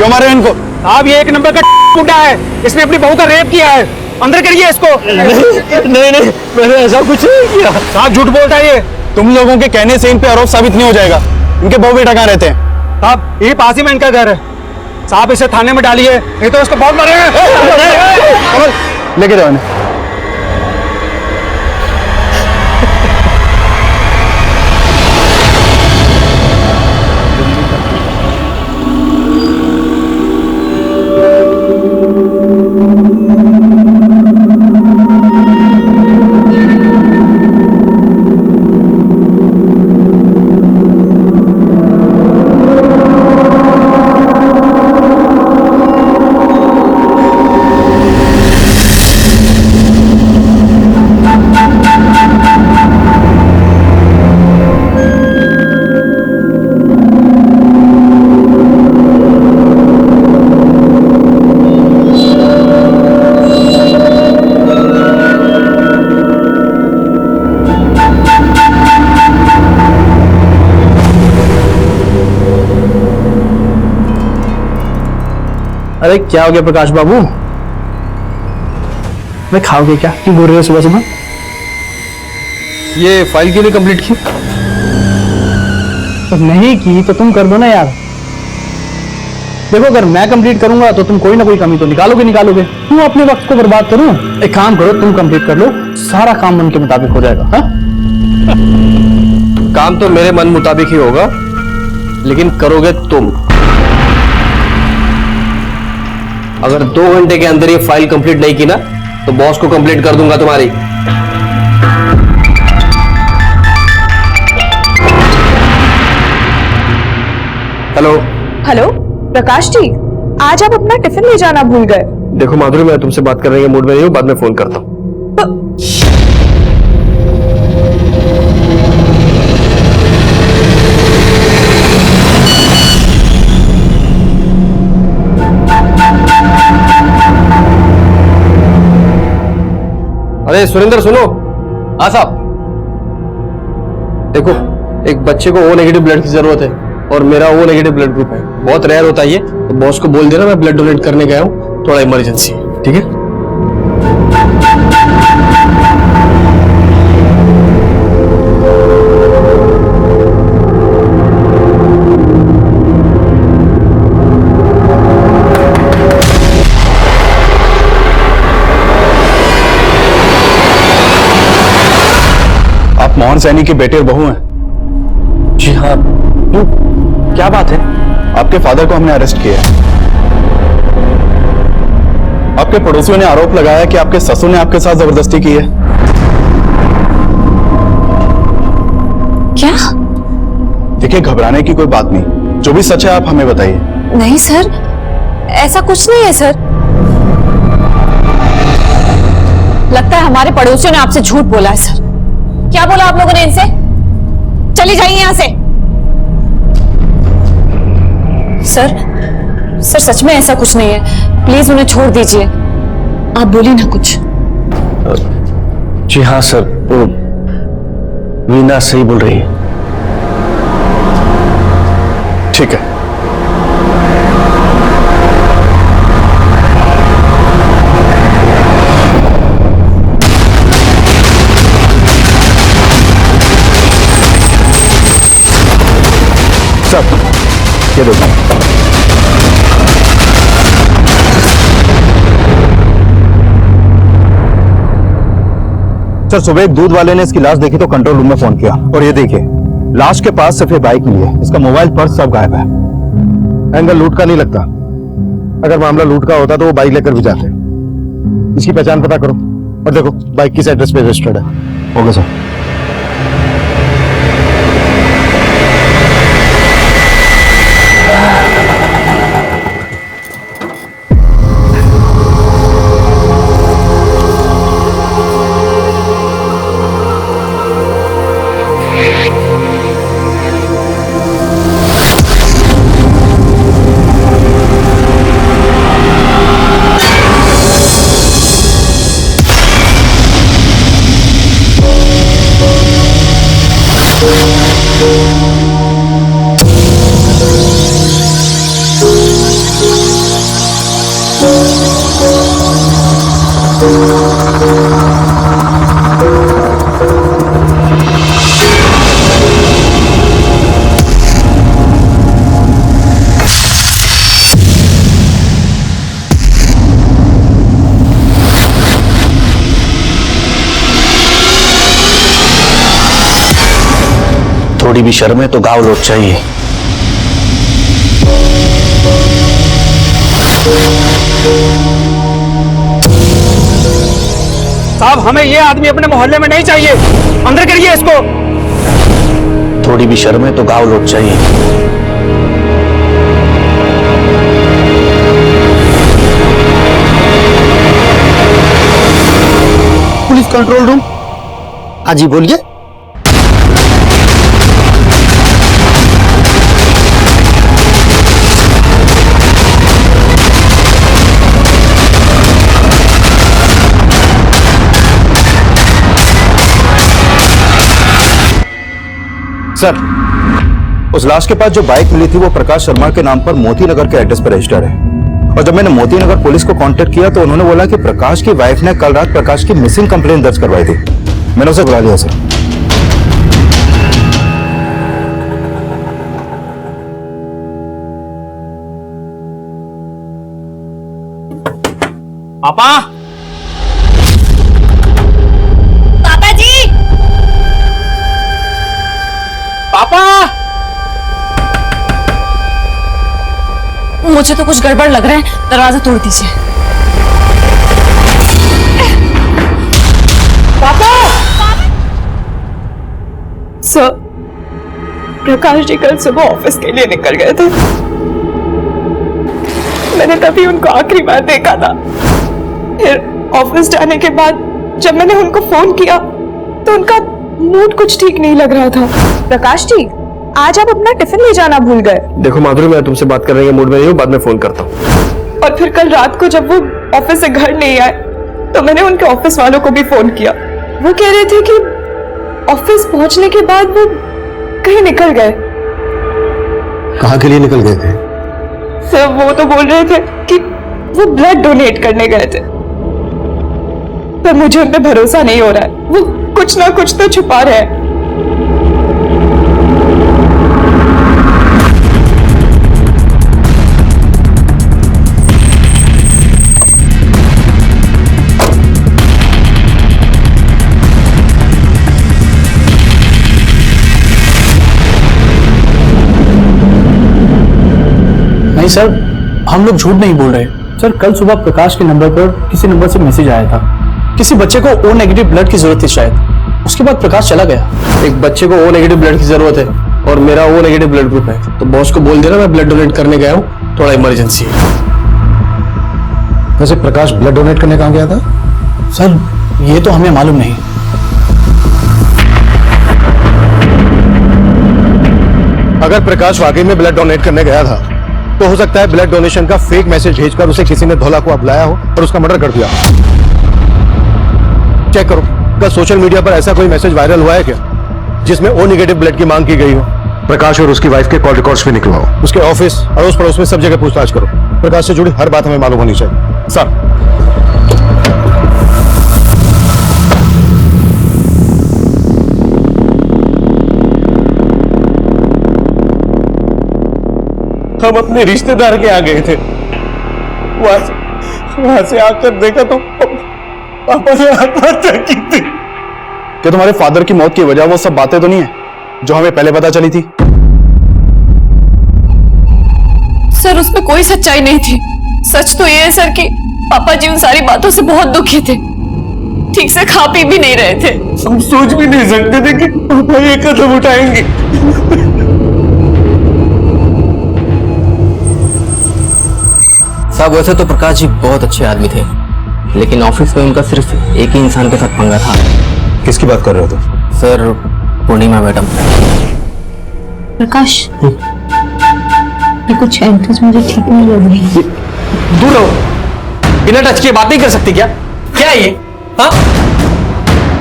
क्यों मारे इनको? आप ये एक नंबर का गुंडा है, इसने अपनी बहू का रेप किया है। अंदर करिए इसको। नहीं नहीं, मैंने ऐसा कुछ नहीं किया। साहब झूठ बोलता है ये। तुम लोगों के कहने से इन पे आरोप साबित नहीं हो जाएगा। इनके बहू बेटा कहाँ रहते हैं? साहब ये पास ही में इनका घर है। साहब इसे थाने में डालिए, नहीं तो इसको बहुत मारेंगे। लेके जाओ इन्हें। अरे क्या हो गया प्रकाश बाबू? मैं खाओगे क्या? क्यों बोल रहे हो सुबह सुबह? ये फाइल के लिए कंप्लीट की? तो नहीं की तो तुम कर दो ना यार। देखो अगर मैं कंप्लीट करूंगा तो तुम कोई ना कोई कमी तो निकालोगे। क्यों अपने वक्त को बर्बाद करूं? एक काम करो, तुम कंप्लीट कर लो, सारा काम मन के मुताबिक हो जाएगा। हाँ? काम तो मेरे मन मुताबिक ही होगा, लेकिन करोगे तुम। अगर 2 घंटे के अंदर ये फाइल कंप्लीट नहीं की ना, तो बॉस को कंप्लीट कर दूंगा तुम्हारी। हेलो। हेलो प्रकाश जी, आज आप अपना टिफिन ले जाना भूल गए। देखो माधुरी, मैं तुमसे बात करने के मूड में नहीं हूँ, बाद में फोन करता हूँ। अरे सुरेंद्र सुनो। हाँ साहब। देखो, एक बच्चे को O नेगेटिव ब्लड की जरूरत है और मेरा O नेगेटिव ब्लड ग्रुप है। बहुत रेयर होता है ये, तो बॉस को बोल देना मैं ब्लड डोनेट करने गया हूँ, थोड़ा इमरजेंसी है। ठीक है? आप मोहन सैनी के बेटे और बहू हैं? जी हाँ। क्यों, क्या बात है? आपके फादर को हमने अरेस्ट किया है। आपके पड़ोसियों ने आरोप लगाया कि आपके ससुर ने आपके साथ जबरदस्ती की है। क्या? देखिए, घबराने की कोई बात नहीं, जो भी सच है आप हमें बताइए। नहीं सर, ऐसा कुछ नहीं है सर। लगता है हमारे पड़ोसियों ने आपसे झूठ बोला है सर। क्या बोला आप लोगों ने इनसे? चली जाइए यहां से। सर सच में ऐसा कुछ नहीं है, प्लीज उन्हें छोड़ दीजिए। आप बोलिए ना कुछ। जी हाँ सर, वो वीना सही बोल रही है। ठीक है। सब ये देखो। सर, सुबह एक दूध वाले ने इसकी लाश देखी तो कंट्रोल रूम में फोन किया, और ये देखिए लाश के पास सिर्फ ये बाइक मिली है, इसका मोबाइल पर्स सब गायब है। एंगल लूट का नहीं लगता। अगर मामला लूट का होता तो वो बाइक लेकर भी जाते। इसकी पहचान पता करो और देखो बाइक किस एड्रेस पे रजिस्टर्ड है। Okay sir. थोड़ी भी शर्म है तो गाँव लौट चाहिए। साहब, हमें ये आदमी अपने मोहल्ले में नहीं चाहिए। अंदर करिए इसको। थोड़ी भी शर्म है तो गाँव लौट चाहिए। Police control room. हाँ जी, बोलिए। सर, उस लाश के पास जो बाइक मिली थी वो प्रकाश शर्मा के नाम पर मोती नगर के एड्रेस पर रजिस्टर्ड है। और जब मैंने मोती नगर पुलिस को कांटेक्ट किया तो उन्होंने बोला कि प्रकाश की वाइफ ने कल रात प्रकाश की मिसिंग कंप्लेंट दर्ज करवाई थी। मैंने उसे बुला लिया सर। पापा, पापा जी, पापा, मुझे तो कुछ गड़बड़ लग रहा है। दरवाजा तोड़ दीजिए। पापा। सर, प्रकाश जी कल सुबह ऑफिस के लिए निकल गए थे। मैंने तभी उनको आखिरी बार देखा था। फिर ऑफिस जाने के बाद जब मैंने उनको फोन किया तो उनका मूड कुछ ठीक नहीं लग रहा था। प्रकाश जी, आज आप अपना टिफिन ले जाना भूल गए। देखो माधुरी, मैं तुमसे बात करने के मूड में नहीं हूँ, बाद में फोन करता हूँ। और फिर कल रात को जब वो ऑफिस से घर नहीं आए तो मैंने उनके ऑफिस वालों को भी फोन किया। वो कह रहे थे कि ऑफिस पहुंचने के बाद वो कहीं निकल गए। कहाँ के लिए निकल गए थे? सर, वो तो बोल रहे थे कि वो ब्लड डोनेट करने गए थे, पर मुझे उन पे भरोसा नहीं हो रहा है। वो कुछ ना कुछ तो छुपा रहे हैं। नहीं सर, हम लोग झूठ नहीं बोल रहे। सर, कल सुबह प्रकाश के नंबर पर किसी नंबर से मैसेज आया था। किसी बच्चे को ओ नेगेटिव ब्लड की जरूरत थी शायद। उसके बाद प्रकाश चला गया। एक बच्चे को ओ नेगेटिव ब्लड की जरूरत है और मेरा ओ नेगेटिव ब्लड ग्रुप है, तो बॉस को बोल देना मैं ब्लड डोनेट करने गया हूँ, थोड़ा इमरजेंसी है। वैसे प्रकाश ब्लड डोनेट करने कहाँ गया था? सर, ये तो हमें मालूम नहीं। अगर प्रकाश वाकई में ब्लड डोनेट करने गया था तो हो सकता है ब्लड डोनेशन का फेक मैसेज भेजकर उसे किसी ने धोला कुआं बुलाया हो और उसका मर्डर कर दिया। चेक करो, क्या सोशल मीडिया पर ऐसा कोई मैसेज वायरल हुआ है क्या जिसमें ओ नेगेटिव ब्लड की मांग की गई हो? प्रकाश और उसकी वाइफ के कॉल रिकॉर्ड्स भी निकलवाओ। उसके ऑफिस, अड़ोस पड़ोस में सब जगह पूछताछ करो। प्रकाश से जुड़ी हर बात हमें मालूम होनी चाहिए। सर, हम अपने रिश्तेदार के यहाँ गए थे, वहां से आकर देखा तो पापा ने आत्महत्या की थी। क्या तुम्हारे फादर की मौत की वजह वो सब बातें तो नहीं है जो हमें पहले पता चली थी? सर, उसमें कोई सच्चाई नहीं थी। सच तो ये है सर कि पापा जी उन सारी बातों से बहुत दुखी थे। ठीक से खा पी भी नहीं रहे थे। हम सोच भी नहीं सकते थे कि पापा ये कदम उठाएंगे। साहब, वैसे तो प्रकाश जी बहुत अच्छे आदमी थे, लेकिन ऑफिस में उनका सिर्फ एक ही इंसान के साथ पंगा था। किसकी बात कर रहे हो तुम? सर, पूर्णिमा मैडम। प्रकाश, ये कुछ एंट्रीज मुझे ठीक नहीं लग रही। दूर रहो, बिना टच किए बात नहीं कर सकती क्या? क्या है ये? हाँ,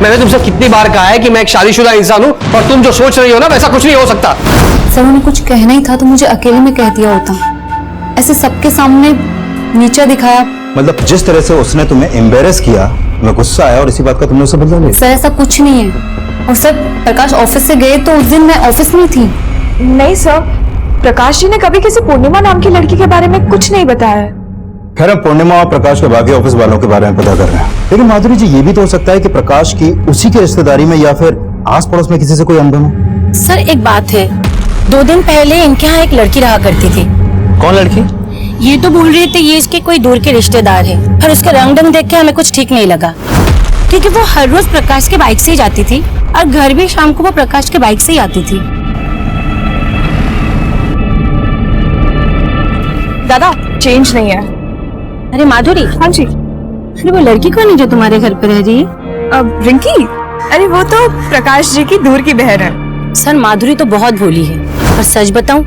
मैंने तुमसे कितनी बार कहा है कि मैं एक शादीशुदा इंसान हूं और तुम जो सोच रही हो ना वैसा कुछ नहीं हो सकता। सर, उन्हें कुछ कहना ही था तो मुझे अकेले में कह दिया होता। ऐसे सबके सामने नीचा दिखाया, मतलब जिस तरह से उसने तुम्हें एम्बेरस किया, मैं गुस्सा आया और इसी बात का तुमने उसे बदला लिया। सर ऐसा कुछ नहीं है। और सर प्रकाश ऑफिस से गए तो उस दिन मैं ऑफिस में थी। नहीं सर, प्रकाश जी ने कभी किसी पूर्णिमा नाम की लड़की के बारे में कुछ नहीं बताया है। खैर हम पूर्णिमा और प्रकाश के बाकी ऑफिस वालों के बारे में पता कर रहे हैं, लेकिन माधुरी जी ये भी तो हो सकता है कि प्रकाश की उसी की रिश्तेदारी में या फिर आस पड़ोस में किसी से कोई अनबन हो। सर एक बात है, 2 दिन पहले इनके यहाँ एक लड़की रहा करती थी। कौन लड़की? ये तो बोल रहे थे ये इसके कोई दूर के रिश्तेदार है, पर उसका रंग ढंग देख के हमें कुछ ठीक नहीं लगा, क्योंकि वो हर रोज प्रकाश के बाइक से ही जाती थी और घर भी शाम को वो प्रकाश के बाइक से ही आती थी। दादा चेंज नहीं है। अरे माधुरी। हाँ जी। अरे वो लड़की कौन है जो तुम्हारे घर पे रह रही है? अब रिंकी, अरे वो तो प्रकाश जी की दूर की बहन है। सर माधुरी तो बहुत भोली है, पर सच बताऊं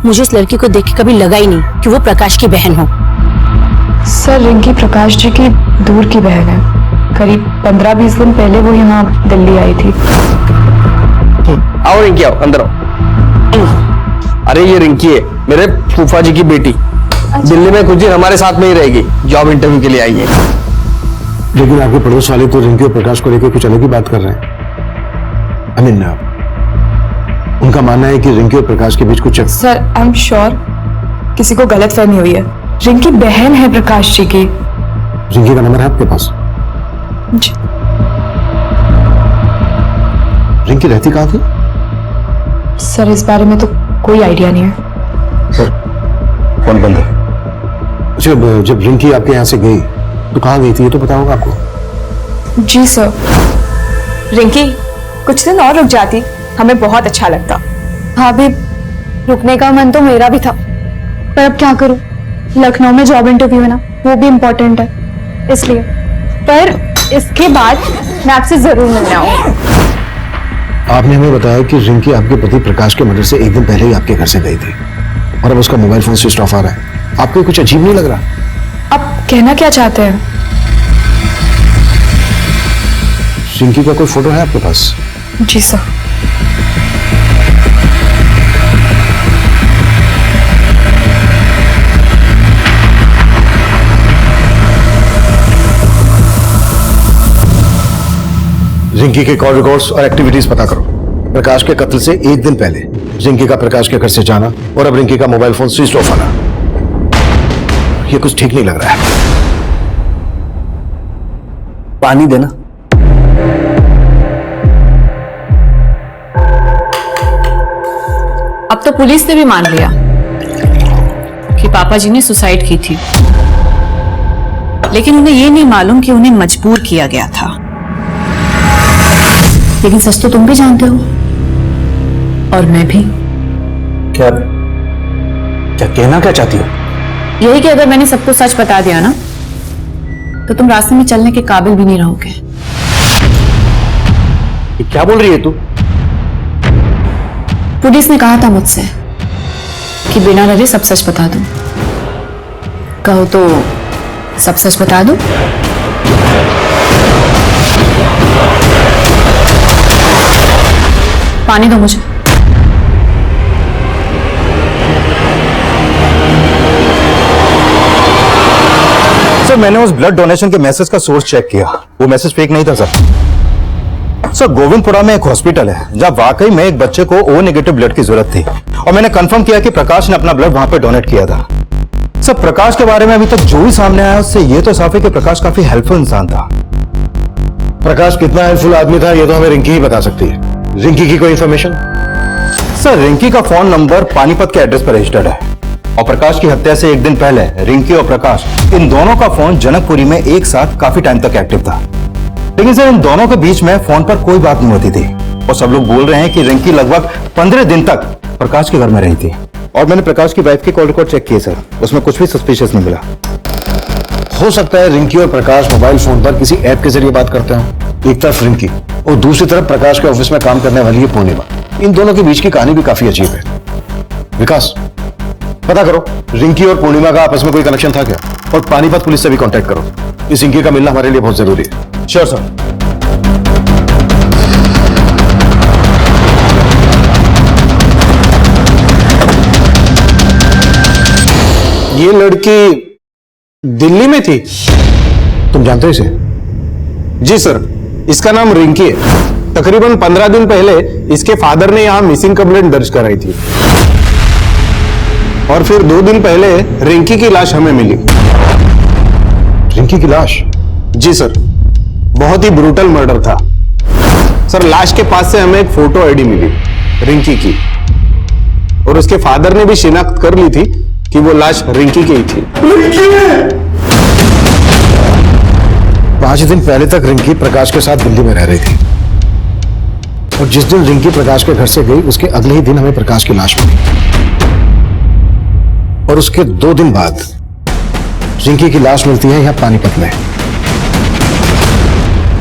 मुझे उस लड़की को देख के कभी लगा ही नहीं कि वो प्रकाश की बहन हो। सर रिंकी प्रकाश जी की दूर की बहन है। करीब 15-20 दिन पहले वो यहाँ दिल्ली आई थी। आओ रिंकी, आओ अंदर आओ। अरे ये रिंकी है, मेरे फूफा जी की बेटी। दिल्ली में कुछ दिन हमारे साथ में ही रहेगी, जॉब इंटरव्यू के लिए आई है। लेकिन आपके पड़ोस वाले तो रिंकी और प्रकाश को लेकर कुछ अलग ही बात कर रहे हैं। आई मीन उनका मानना है कि रिंकी और प्रकाश के बीच कुछ। सर आई एम श्योर किसी को गलतफहमी हुई है। रिंकी बहन है प्रकाश जी की। रिंकी का नंबर है आपके पास? जी। रिंकी रहती कहाँ थी? सर इस बारे में तो कोई आइडिया नहीं है। सर फोन बंद है। अच्छा जब रिंकी आपके यहाँ से गई तो कहाँ गई थी ये तो पता होगा आपको? जी सर, रिंकी कुछ दिन और रुक जाती, हमें बहुत अच्छा लगता। हाँ भी रुकने का मन तो मेरा भी था, पर अब क्या करूं, लखनऊ में जॉब इंटरव्यू है ना, वो भी इम्पोर्टेंट है इसलिए। पर इसके बाद मैं आपसे जरूर मिलने आऊंगी। आपने हमें बताया कि रिंकी आपके पति प्रकाश के मर्डर से एक दिन पहले ही आपके घर से गई थी और अब उसका मोबाइल फोन स्विच ऑफ आ रहा है। आपको कुछ अजीब नहीं लग रहा? आप कहना क्या चाहते हैं? रिंकी का कोई फोटो है आपके पास? जी सर। रिंकी के कॉल रिकॉर्ड्स और एक्टिविटीज पता करो। प्रकाश के कत्ल से एक दिन पहले रिंकी का प्रकाश के घर से जाना और अब रिंकी का मोबाइल फोन स्विच ऑफ आना, ये कुछ ठीक नहीं लग रहा है। पानी देना। अब तो पुलिस ने भी मान लिया कि पापा जी ने सुसाइड की थी, लेकिन उन्हें ये नहीं मालूम कि उन्हें मजबूर किया गया था। लेकिन सच तो तुम भी जानते हो और मैं भी। क्या क्या कहना क्या चाहती हो? यही कि अगर मैंने सबको सच बता दिया ना तो तुम रास्ते में चलने के काबिल भी नहीं रहोगे। ये क्या बोल रही है तू? पुलिस ने कहा था मुझसे कि बिना डरे सब सच बता दूं। कहो तो सब सच बता दूं? पानी दो मुझे। सर मैंने उस ब्लड डोनेशन के मैसेज का सोर्स चेक किया, वो मैसेज फेक नहीं था सर। गोविंदपुरा में एक हॉस्पिटल है जहां वाकई में एक बच्चे को ओ नेगेटिव ब्लड की जरूरत थी और मैंने कंफर्म किया कि प्रकाश ने अपना ब्लड वहां पे डोनेट किया था। सर प्रकाश के बारे में अभी तक जो भी सामने आया उससे ये तो साफ है कि प्रकाश काफी हेल्पफुल इंसान था। प्रकाश कितना हेल्पफुल आदमी था ये तो हमें रिंकी ही बता सकती है। रिंकी की कोई इंफॉर्मेशन? सर रिंकी का फोन नंबर पानीपत के एड्रेस पर रजिस्टर्ड है और प्रकाश की हत्या से एक दिन पहले रिंकी और प्रकाश इन दोनों का फोन जनकपुरी में एक साथ काफी टाइम तक एक्टिव था। लेकिन सर इन दोनों के बीच में फोन पर कोई बात नहीं होती थी और सब लोग बोल रहे हैं कि रिंकी लगभग 15 दिन तक प्रकाश के घर में रही थी। और मैंने प्रकाश की वाइफ के कॉल रिकॉर्ड चेक किए सर, उसमें कुछ भी सस्पिशियस नहीं मिला। हो सकता है रिंकी और प्रकाश मोबाइल फोन पर किसी ऐप के जरिए बात करते हो। एक तरफ रिंकी और दूसरी तरफ प्रकाश के ऑफिस में काम करने वाली है पूर्णिमा। इन दोनों के बीच की कहानी भी काफी अजीब है। विकास पता करो रिंकी और पूर्णिमा का आपस में कोई कनेक्शन था क्या, और पानीपत पुलिस से भी कांटेक्ट करो। इस रिंकी का मिलना हमारे लिए बहुत जरूरी है। Sure sir. ये लड़की दिल्ली में थी? तुम जानते हो इसे? जी सर, इसका नाम रिंकी है। तकरीबन 15 दिन पहले इसके फादर ने यहां मिसिंग कंप्लेंट दर्ज कराई थी और फिर 2 दिन पहले रिंकी की लाश हमें मिली। रिंकी की लाश? जी सर, बहुत ही ब्रूटल मर्डर था सर। लाश के पास से हमें एक फोटो आईडी मिली रिंकी की, और उसके फादर ने भी शिनाख्त कर ली थी कि वो लाश रिंकी की ही थी। 5 दिन पहले तक रिंकी प्रकाश के साथ दिल्ली में रह रही थी, और जिस दिन रिंकी प्रकाश के घर से गई उसके अगले ही दिन हमें प्रकाश की लाश मिली, और उसके 2 दिन बाद रिंकी की लाश मिलती है यहां पानीपत में,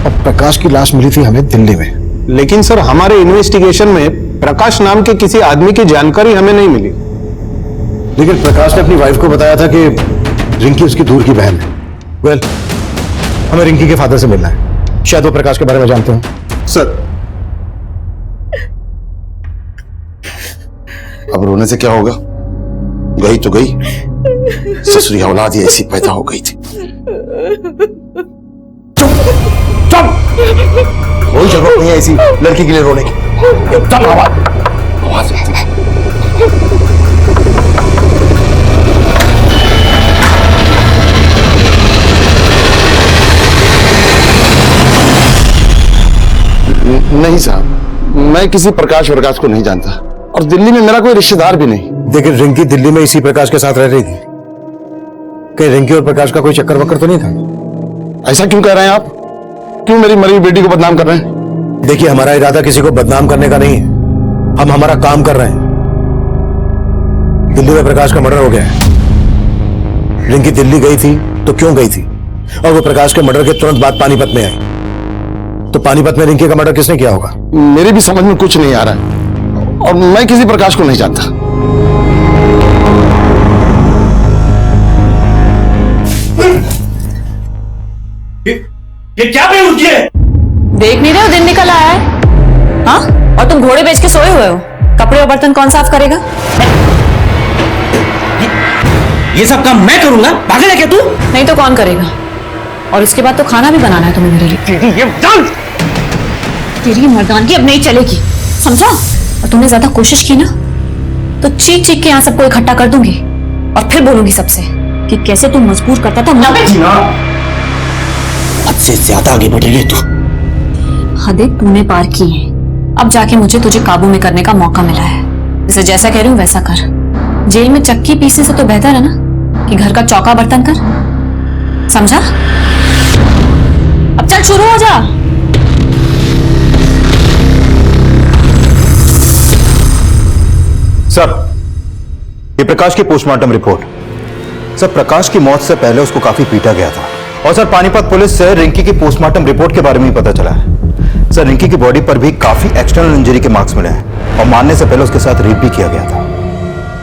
और प्रकाश की लाश मिली थी हमें दिल्ली में। लेकिन सर, हमारे इन्वेस्टिगेशन में प्रकाश नाम के किसी आदमी की जानकारी हमें नहीं मिली। लेकिन प्रकाश ने अपनी वाइफ को बताया था कि रिंकी उसकी दूर की बहन है। वेल, हमें रिंकी के फादर से मिलना है, शायद वो प्रकाश के बारे में जानते हो। सर, अब रोने से क्या होगा? गई तो गई, ससुरी औलाद ही ऐसी पैदा हो गई थी। कोई जरूरत नहीं है ऐसी लड़की के लिए रोने की। आवाज आती है। नहीं साहब, मैं किसी प्रकाश को नहीं जानता, और दिल्ली में मेरा कोई रिश्तेदार भी नहीं। लेकिन रिंकी दिल्ली में इसी प्रकाश के साथ रह रही थी। कहीं रिंकी और प्रकाश का कोई चक्कर वक्कर तो नहीं था? ऐसा क्यों कह रहे हैं आप? क्यों मेरी मरी बेटी को बदनाम कर रहे हैं? देखिए, हमारा इरादा किसी को बदनाम करने का नहीं है, हम हमारा काम कर रहे हैं। दिल्ली में प्रकाश का मर्डर हो गया है। रिंकी दिल्ली गई थी तो क्यों गई थी? और वो प्रकाश के मर्डर के तुरंत बाद पानीपत में आई, तो पानीपत में रिंकी का मर्डर किसने किया होगा? मेरी भी समझ में कुछ नहीं आ रहा है, और मैं किसी प्रकाश को नहीं जानता। ये क्या बेवकूफी है? देख नहीं रहे हो दिन निकल आया है? हाँ, और तुम घोड़े बेच के सोए हुए हो। कपड़े और बर्तन कौन साफ करेगा? ये सब काम मैं करूंगा? पागल है क्या तू? नहीं तो कौन करेगा? और इसके बाद तो खाना भी बनाना है तुम्हें मेरे लिए। तेरी मर्दानगी अब नहीं चलेगी, समझा? और तुमने ज्यादा कोशिश की ना तो चीख चीख के यहाँ सबको इकट्ठा कर दूंगी, और फिर बोलूंगी सबसे कि कैसे तुम मजबूर करता था ना। हद से ज्यादा आगे बढ़ रही है तू। हदें तूने पार की है, अब जाके मुझे तुझे काबू में करने का मौका मिला है। इसे जैसा कह रही हूँ वैसा कर। जेल में चक्की पीसने से तो बेहतर है ना कि घर का चौका बर्तन कर, समझा? अब चल शुरू हो जा। सर, ये प्रकाश की पोस्टमार्टम रिपोर्ट। सर, प्रकाश की मौत से पहले उसको काफी पीटा गया था, और सर पानीपत पुलिस से रिंकी की पोस्टमार्टम रिपोर्ट के बारे में पता चला है। सर, रिंकी की बॉडी पर भी काफी एक्सटर्नल इंजरी के मार्क्स मिले हैं, और मारने से पहले उसके साथ रेप भी किया गया था।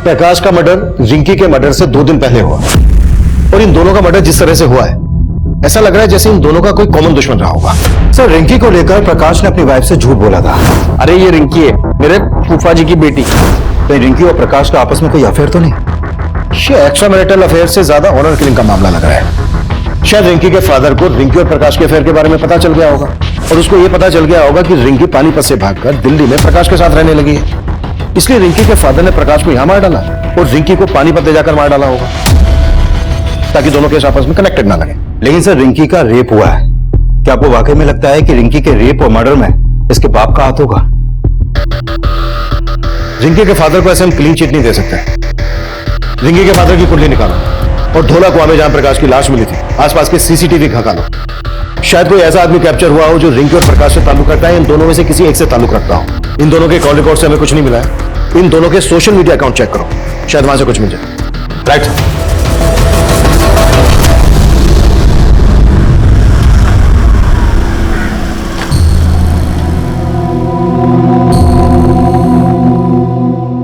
प्रकाश का मर्डर रिंकी के मर्डर से 2 दिन पहले हुआ, और इन दोनों का मर्डर जिस तरह से हुआ है, ऐसा लग रहा है जैसे इन दोनों का कोई कॉमन दुश्मन रहा होगा। सर, रिंकी को लेकर प्रकाश ने अपनी वाइफ से झूठ बोला था। अरे ये रिंकी है, मेरे फूफा जी की बेटी। तो रिंकी और प्रकाश का आपस में कोई अफेयर तो नहीं? ये एक्स्ट्रा मैरिटल अफेयर से ज्यादा ऑनर किलिंग का मामला लग रहा है। शायद रिंकी के फादर को रिंकी और प्रकाश के अफेयर के बारे में पता चल गया होगा, और उसको यह पता चल गया होगा कि रिंकी पानीपत से भागकर दिल्ली में प्रकाश के साथ रहने लगी है। इसलिए रिंकी के फादर ने प्रकाश को यहां मार डाला और रिंकी को पानीपत ले जाकर मार डाला होगा, ताकि दोनों केस आपस में कनेक्टेड ना लगे। लेकिन सर, रिंकी का रेप हुआ है। क्या आपको वाकई में लगता है कि रिंकी के रेप और मर्डर में इसके बाप का हाथ होगा? रिंकी के फादर को ऐसे हम क्लीन चिट नहीं दे सकते। रिंकी के फादर की कुंडली निकालो, और ढोला कुआं में जहां प्रकाश की लाश मिली थी आसपास के सीसीटीवी खंगालो। शायद कोई ऐसा आदमी कैप्चर हुआ हो जो रिंकी और प्रकाश से ताल्लुक रखता है, इन दोनों में से किसी एक से ताल्लुक रखता हो। इन दोनों के कॉल रिकॉर्ड से हमें कुछ नहीं मिला है। इन दोनों के सोशल मीडिया अकाउंट चेक करो, शायद वहां से कुछ मिल जाए। राइट।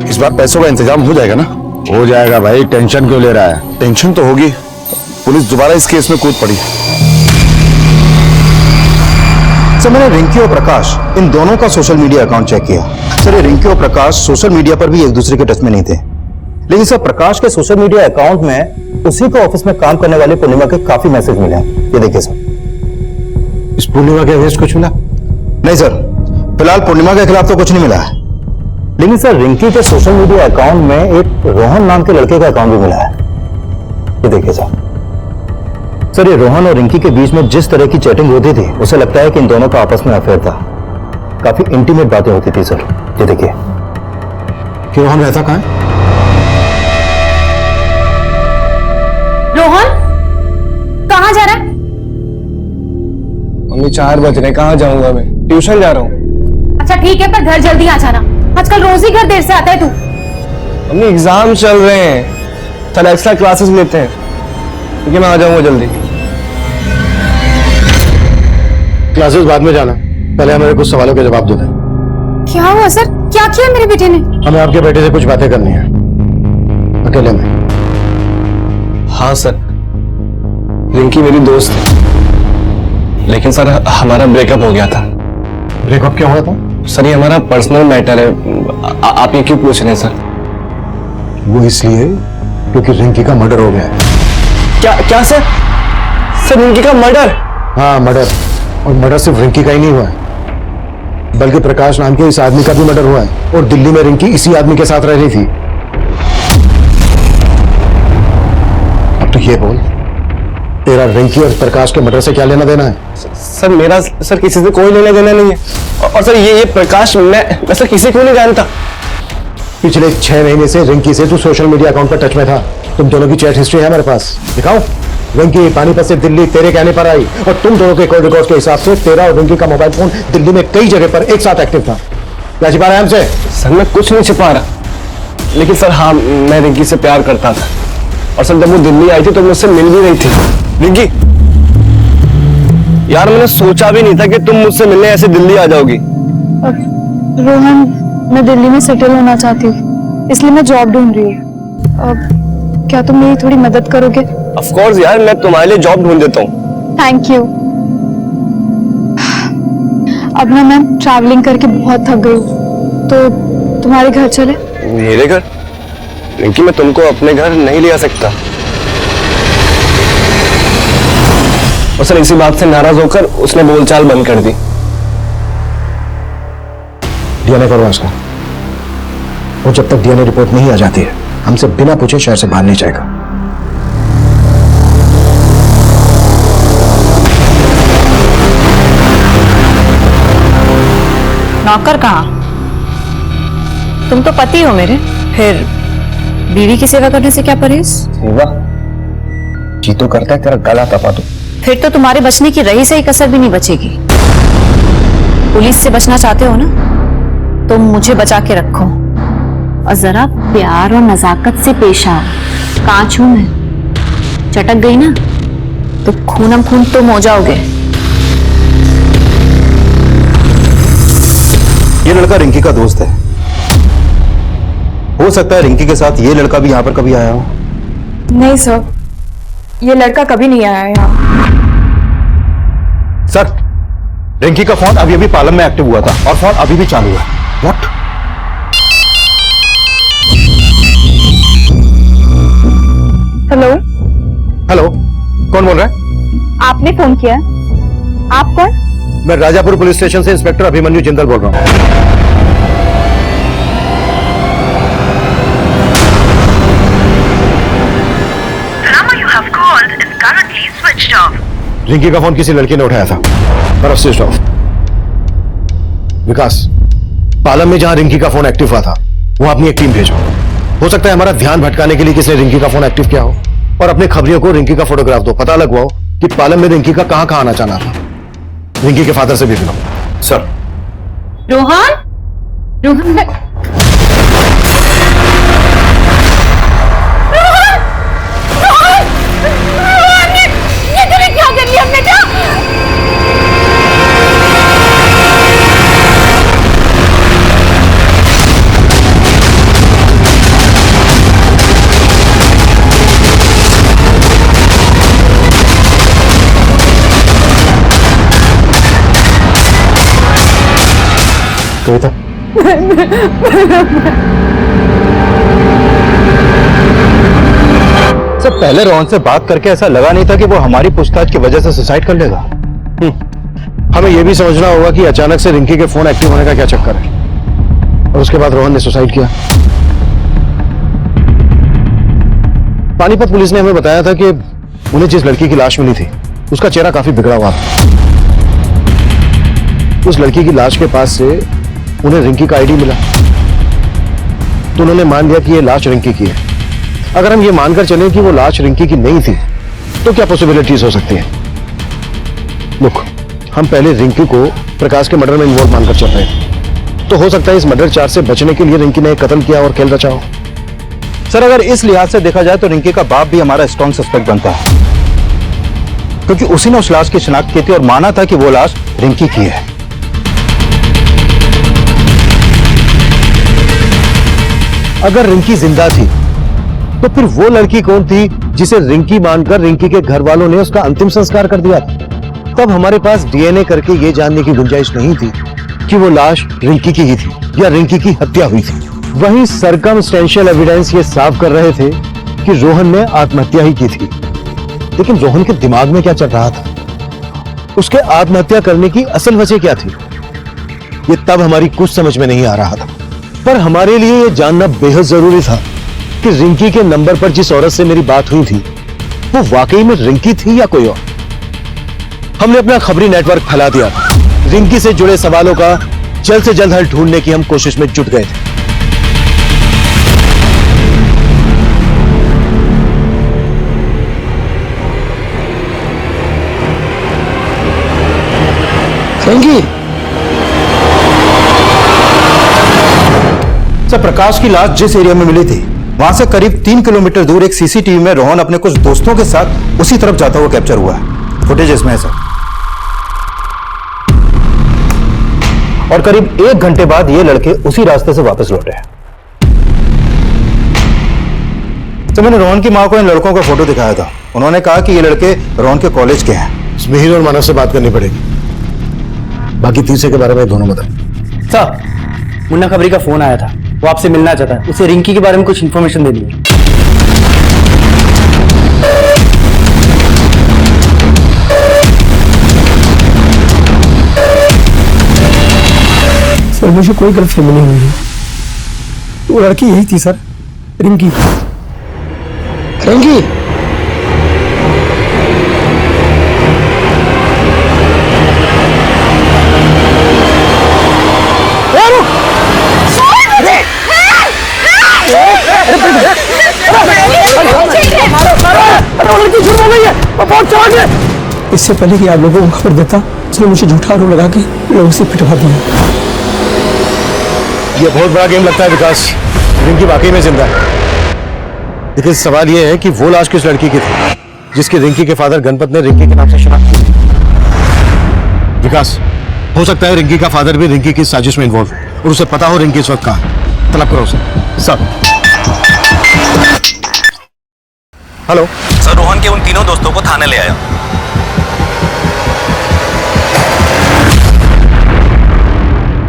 इस बार पैसों का इंतजाम हो जाएगा ना? हो जाएगा भाई, टेंशन क्यों ले रहा है? टेंशन तो होगी, पुलिस दोबारा इस केस में कूद पड़ी। सर, मैंने रिंकी और प्रकाश इन दोनों का सोशल मीडिया अकाउंट चेक किया। सर, ये रिंकी और प्रकाश सोशल मीडिया पर भी एक दूसरे के टच में नहीं थे, लेकिन सर प्रकाश के सोशल मीडिया अकाउंट में उसी को ऑफिस में काम करने वाले पूर्णिमा के काफी मैसेज मिले हैं। ये देखिए सर। इस पूर्णिमा के अगेंस्ट कुछ मिला? नहीं सर, फिलहाल पूर्णिमा के खिलाफ तो कुछ नहीं मिला है, लेकिन सर रिंकी के सोशल मीडिया अकाउंट में एक रोहन नाम के लड़के का अकाउंट भी मिला है। ये देखिए सर, ये रोहन और रिंकी के बीच में जिस तरह की चैटिंग होती थी, उसे लगता है कि इन दोनों का आपस में अफेयर था। काफी इंटीमेट बातें होती थी सर। ये देखिए। कि रोहन रहता कहाँ है? रोहन कहाँ जा रहा है? मम्मी 4 बज रहे, कहाँ जाऊंगा मैं? ट्यूशन जा रहा हूँ। अच्छा ठीक है, पर घर जल्दी आ जाना। आजकल रोज ही घर देर से आता है तू। मम्मी एग्जाम चल रहे हैं, चल एक्स्ट्रा क्लासेस लेते हैं। ठीक है, मैं आ जाऊंगा जल्दी। क्लासेस बाद में जाना, पहले हमें कुछ सवालों के जवाब देना। क्या हुआ सर? क्या किया मेरे बेटे ने? हमें आपके बेटे से कुछ बातें करनी है, अकेले में। हाँ सर, रिंकी मेरी दोस्त है, लेकिन सर हमारा ब्रेकअप हो गया था। ब्रेकअप क्यों हुआ था? सर ये हमारा पर्सनल मैटर है, आप ये क्यों पूछ रहे हैं सर? वो इसलिए क्योंकि रिंकी का मर्डर हो गया है। क्या सर? सर रिंकी का मर्डर? हाँ मर्डर, और मर्डर सिर्फ रिंकी का ही नहीं हुआ है, बल्कि प्रकाश नाम के इस आदमी का भी मर्डर हुआ है, और दिल्ली में रिंकी इसी आदमी के साथ रह रही थी। अब तो ये बोल, तेरा रिंकी और प्रकाश के मर्डर से क्या लेना देना है? सर मेरा सर किसी से कोई लेना देना नहीं है, और सर ये प्रकाश मैं सर किसी को नहीं जानता। पिछले 6 महीने से रिंकी से तू सोशल मीडिया अकाउंट पर टच में था। तुम दोनों की चैट हिस्ट्री है मेरे पास, दिखाओ। रिंकी पानीपत से दिल्ली तेरे कहने पर आई, और तुम दोनों के कॉल रिकॉर्ड के हिसाब से तेरा और रिंकी का मोबाइल फोन दिल्ली में कई जगह पर एक साथ एक्टिव था। क्या छिपा रहा है हमसे? सर मैं कुछ नहीं छिपा रहा, लेकिन सर हाँ, मैं रिंकी से प्यार करता था, और सर जब वो दिल्ली आई थी तो मुझसे मिल भी रही थी। रिंकी यार, मैंने सोचा भी नहीं था कि तुम मुझसे मिलने ऐसे दिल्ली आ जाओगी। रोहन, मैं दिल्ली में सेटल होना चाहती हूँ, इसलिए मैं जॉब ढूंढ रही हूँ। क्या तुम मेरी थोड़ी मदद करोगे? ऑफ कोर्स यार, मैं तुम्हारे लिए जॉब ढूंढ देता हूँ। Thank you. अब ना मैं ट्रैवलिंग करके बहुत थक गई हूँ, तो तुम्हारे घर चले? मेरे घर? रिंकी मैं तुमको अपने घर नहीं ले आ सकता। और सर इसी बात से नाराज होकर उसने बोलचाल बंद कर दी। डीएनए करो उसका, और जब तक डीएनए रिपोर्ट नहीं आ जाती है, हमसे बिना पूछे शहर से बाहर नहीं जाएगा। नौकर कहाँ? तुम तो पति हो मेरे, फिर बीवी की सेवा करने से क्या परहेज? सेवा जी तो करता है तेरा गला दबा दूं। फिर तो तुम्हारे बचने की रही से ही कसर भी नहीं बचेगी। पुलिस से बचना चाहते हो ना, तो मुझे बचा के रखो, और जरा प्यार और नजाकत से पेश आओ। कांच हूं मैं, चटक गई ना तो खूनम खून तुम हो जाओगे। ये लड़का रिंकी का दोस्त है, हो सकता है रिंकी के साथ ये लड़का भी यहाँ पर कभी आया हो। नहीं सर, ये लड़का कभी नहीं आया यहाँ। सर, रिंकी का फोन अभी अभी पालम में एक्टिव हुआ था, और फोन अभी भी चालू है। व्हाट? हेलो? हेलो, कौन बोल रहा है? आपने फोन किया? आप कौन? मैं राजापुर पुलिस स्टेशन से इंस्पेक्टर अभिमन्यु जिंदल बोल रहा हूँ। रिंकी का फोन किसी लड़की ने उठाया था, पर स्विच ऑफ। विकास, पालम में जहां रिंकी का फोन एक्टिव हुआ था, वहां अपनी एक टीम भेजो। हो सकता है हमारा ध्यान भटकाने के लिए किसी ने रिंकी का फोन एक्टिव किया हो, और अपने खबरियों को रिंकी का फोटोग्राफ दो, पता लगवाओ कि पालम में रिंकी का कहां आना चाहना था। रिंकी के फादर से भी मिलो। सर। रोहन, रोहन कविता, सर पहले रोहन से बात करके ऐसा लगा नहीं था कि वो हमारी पूछताछ की वजह से सुसाइड कर लेगा। हमें यह भी समझना होगा कि अचानक से रिंकी के फोन एक्टिव होने का क्या चक्कर है और उसके बाद रोहन ने सुसाइड किया। पानीपत पुलिस ने हमें बताया था कि उन्हें जिस लड़की की लाश मिली थी उसका चेहरा काफी बिगड़ा हुआ था। उस लड़की की लाश के पास से उन्हें रिंकी का आईडी मिला, तो उन्होंने मान लिया कि यह लाश रिंकी की है। अगर हम ये मानकर चलें कि वो लाश रिंकी की नहीं थी तो क्या पॉसिबिलिटीज हो सकती है? लुक, हम पहले रिंकी को प्रकाश के मर्डर में इन्वॉल्व मानकर चल रहे हैं, तो हो सकता है इस मर्डर चार्ज से बचने के लिए रिंकी ने कत्ल किया और खेल रचा हो। सर अगर इस लिहाज से देखा जाए तो रिंकी का बाप भी हमारा स्ट्रॉन्ग सस्पेक्ट बनता है, क्योंकि उसी ने उस लाश की शिनाख्त की थी और माना था कि वो लाश रिंकी की है। अगर रिंकी जिंदा थी तो फिर वो लड़की कौन थी जिसे रिंकी मानकर रिंकी के घर वालों ने उसका अंतिम संस्कार कर दिया? तब हमारे पास डीएनए करके ये जानने की गुंजाइश नहीं थी कि वो लाश रिंकी की ही थी या रिंकी की हत्या हुई थी। वहीं सर्कमस्टेंशियल एविडेंस ये साफ कर रहे थे कि रोहन ने आत्महत्या ही की थी। लेकिन रोहन के दिमाग में क्या चल रहा था? उसके आत्महत्या करने की असल वजह क्या थी? ये तब हमारी कुछ समझ में नहीं आ रहा था। पर हमारे लिए यह जानना बेहद जरूरी था कि रिंकी के नंबर पर जिस औरत से मेरी बात हुई थी वो वाकई में रिंकी थी या कोई और। हमने अपना खबरी नेटवर्क फैला दिया। रिंकी से जुड़े सवालों का जल्द से जल्द हल ढूंढने की हम कोशिश में जुट गए थे। रिंकी, सर प्रकाश की लाश जिस एरिया में मिली थी वहां से करीब 3 किलोमीटर दूर एक सीसीटीवी में रोहन अपने कुछ दोस्तों के साथ उसी तरफ जाता हुआ कैप्चर हुआ है। फुटेज इसमें है सर। और करीब 1 घंटे बाद ये लड़के उसी रास्ते से वापस लौटे हैं। तो मैंने रोहन की मां को इन लड़कों का फोटो दिखाया था। उन्होंने कहा कि ये लड़के रोहन के कॉलेज के हैं। मिहिर और मानव से बात करनी पड़ेगी। बाकी तीसरे के बारे में दोनों बताएं। सर, मुन्ना खबरी का फोन आया था, वो आपसे मिलना चाहता है। उसे रिंकी के बारे में कुछ इंफॉर्मेशन देनी है। सर मुझे कोई गलतफहमी नहीं हुई है। वो लड़की यही थी सर, रिंकी। रिंकी, इससे पहले कि आप लोगों को खबर देता, उसने मुझे झूठा आरोप लगा के लोगों से पिटवा दिया। ये बहुत बड़ा गेम लगता है विकास। रिंकी वाकई में जिंदा है, लेकिन सवाल यह है कि वो लाश किस लड़की की थी जिसकी रिंकी के फादर गणपत ने रिंकी के नाम से शिनाख्त की थी। विकास, हो सकता है रिंकी का फादर भी रिंकी की साजिश में इन्वॉल्व और उसे पता हो रिंकी इस वक्त कहां है। तलब करो उसे। सब हेलो सर, रोहन के उन तीनों दोस्तों को थाने ले आया।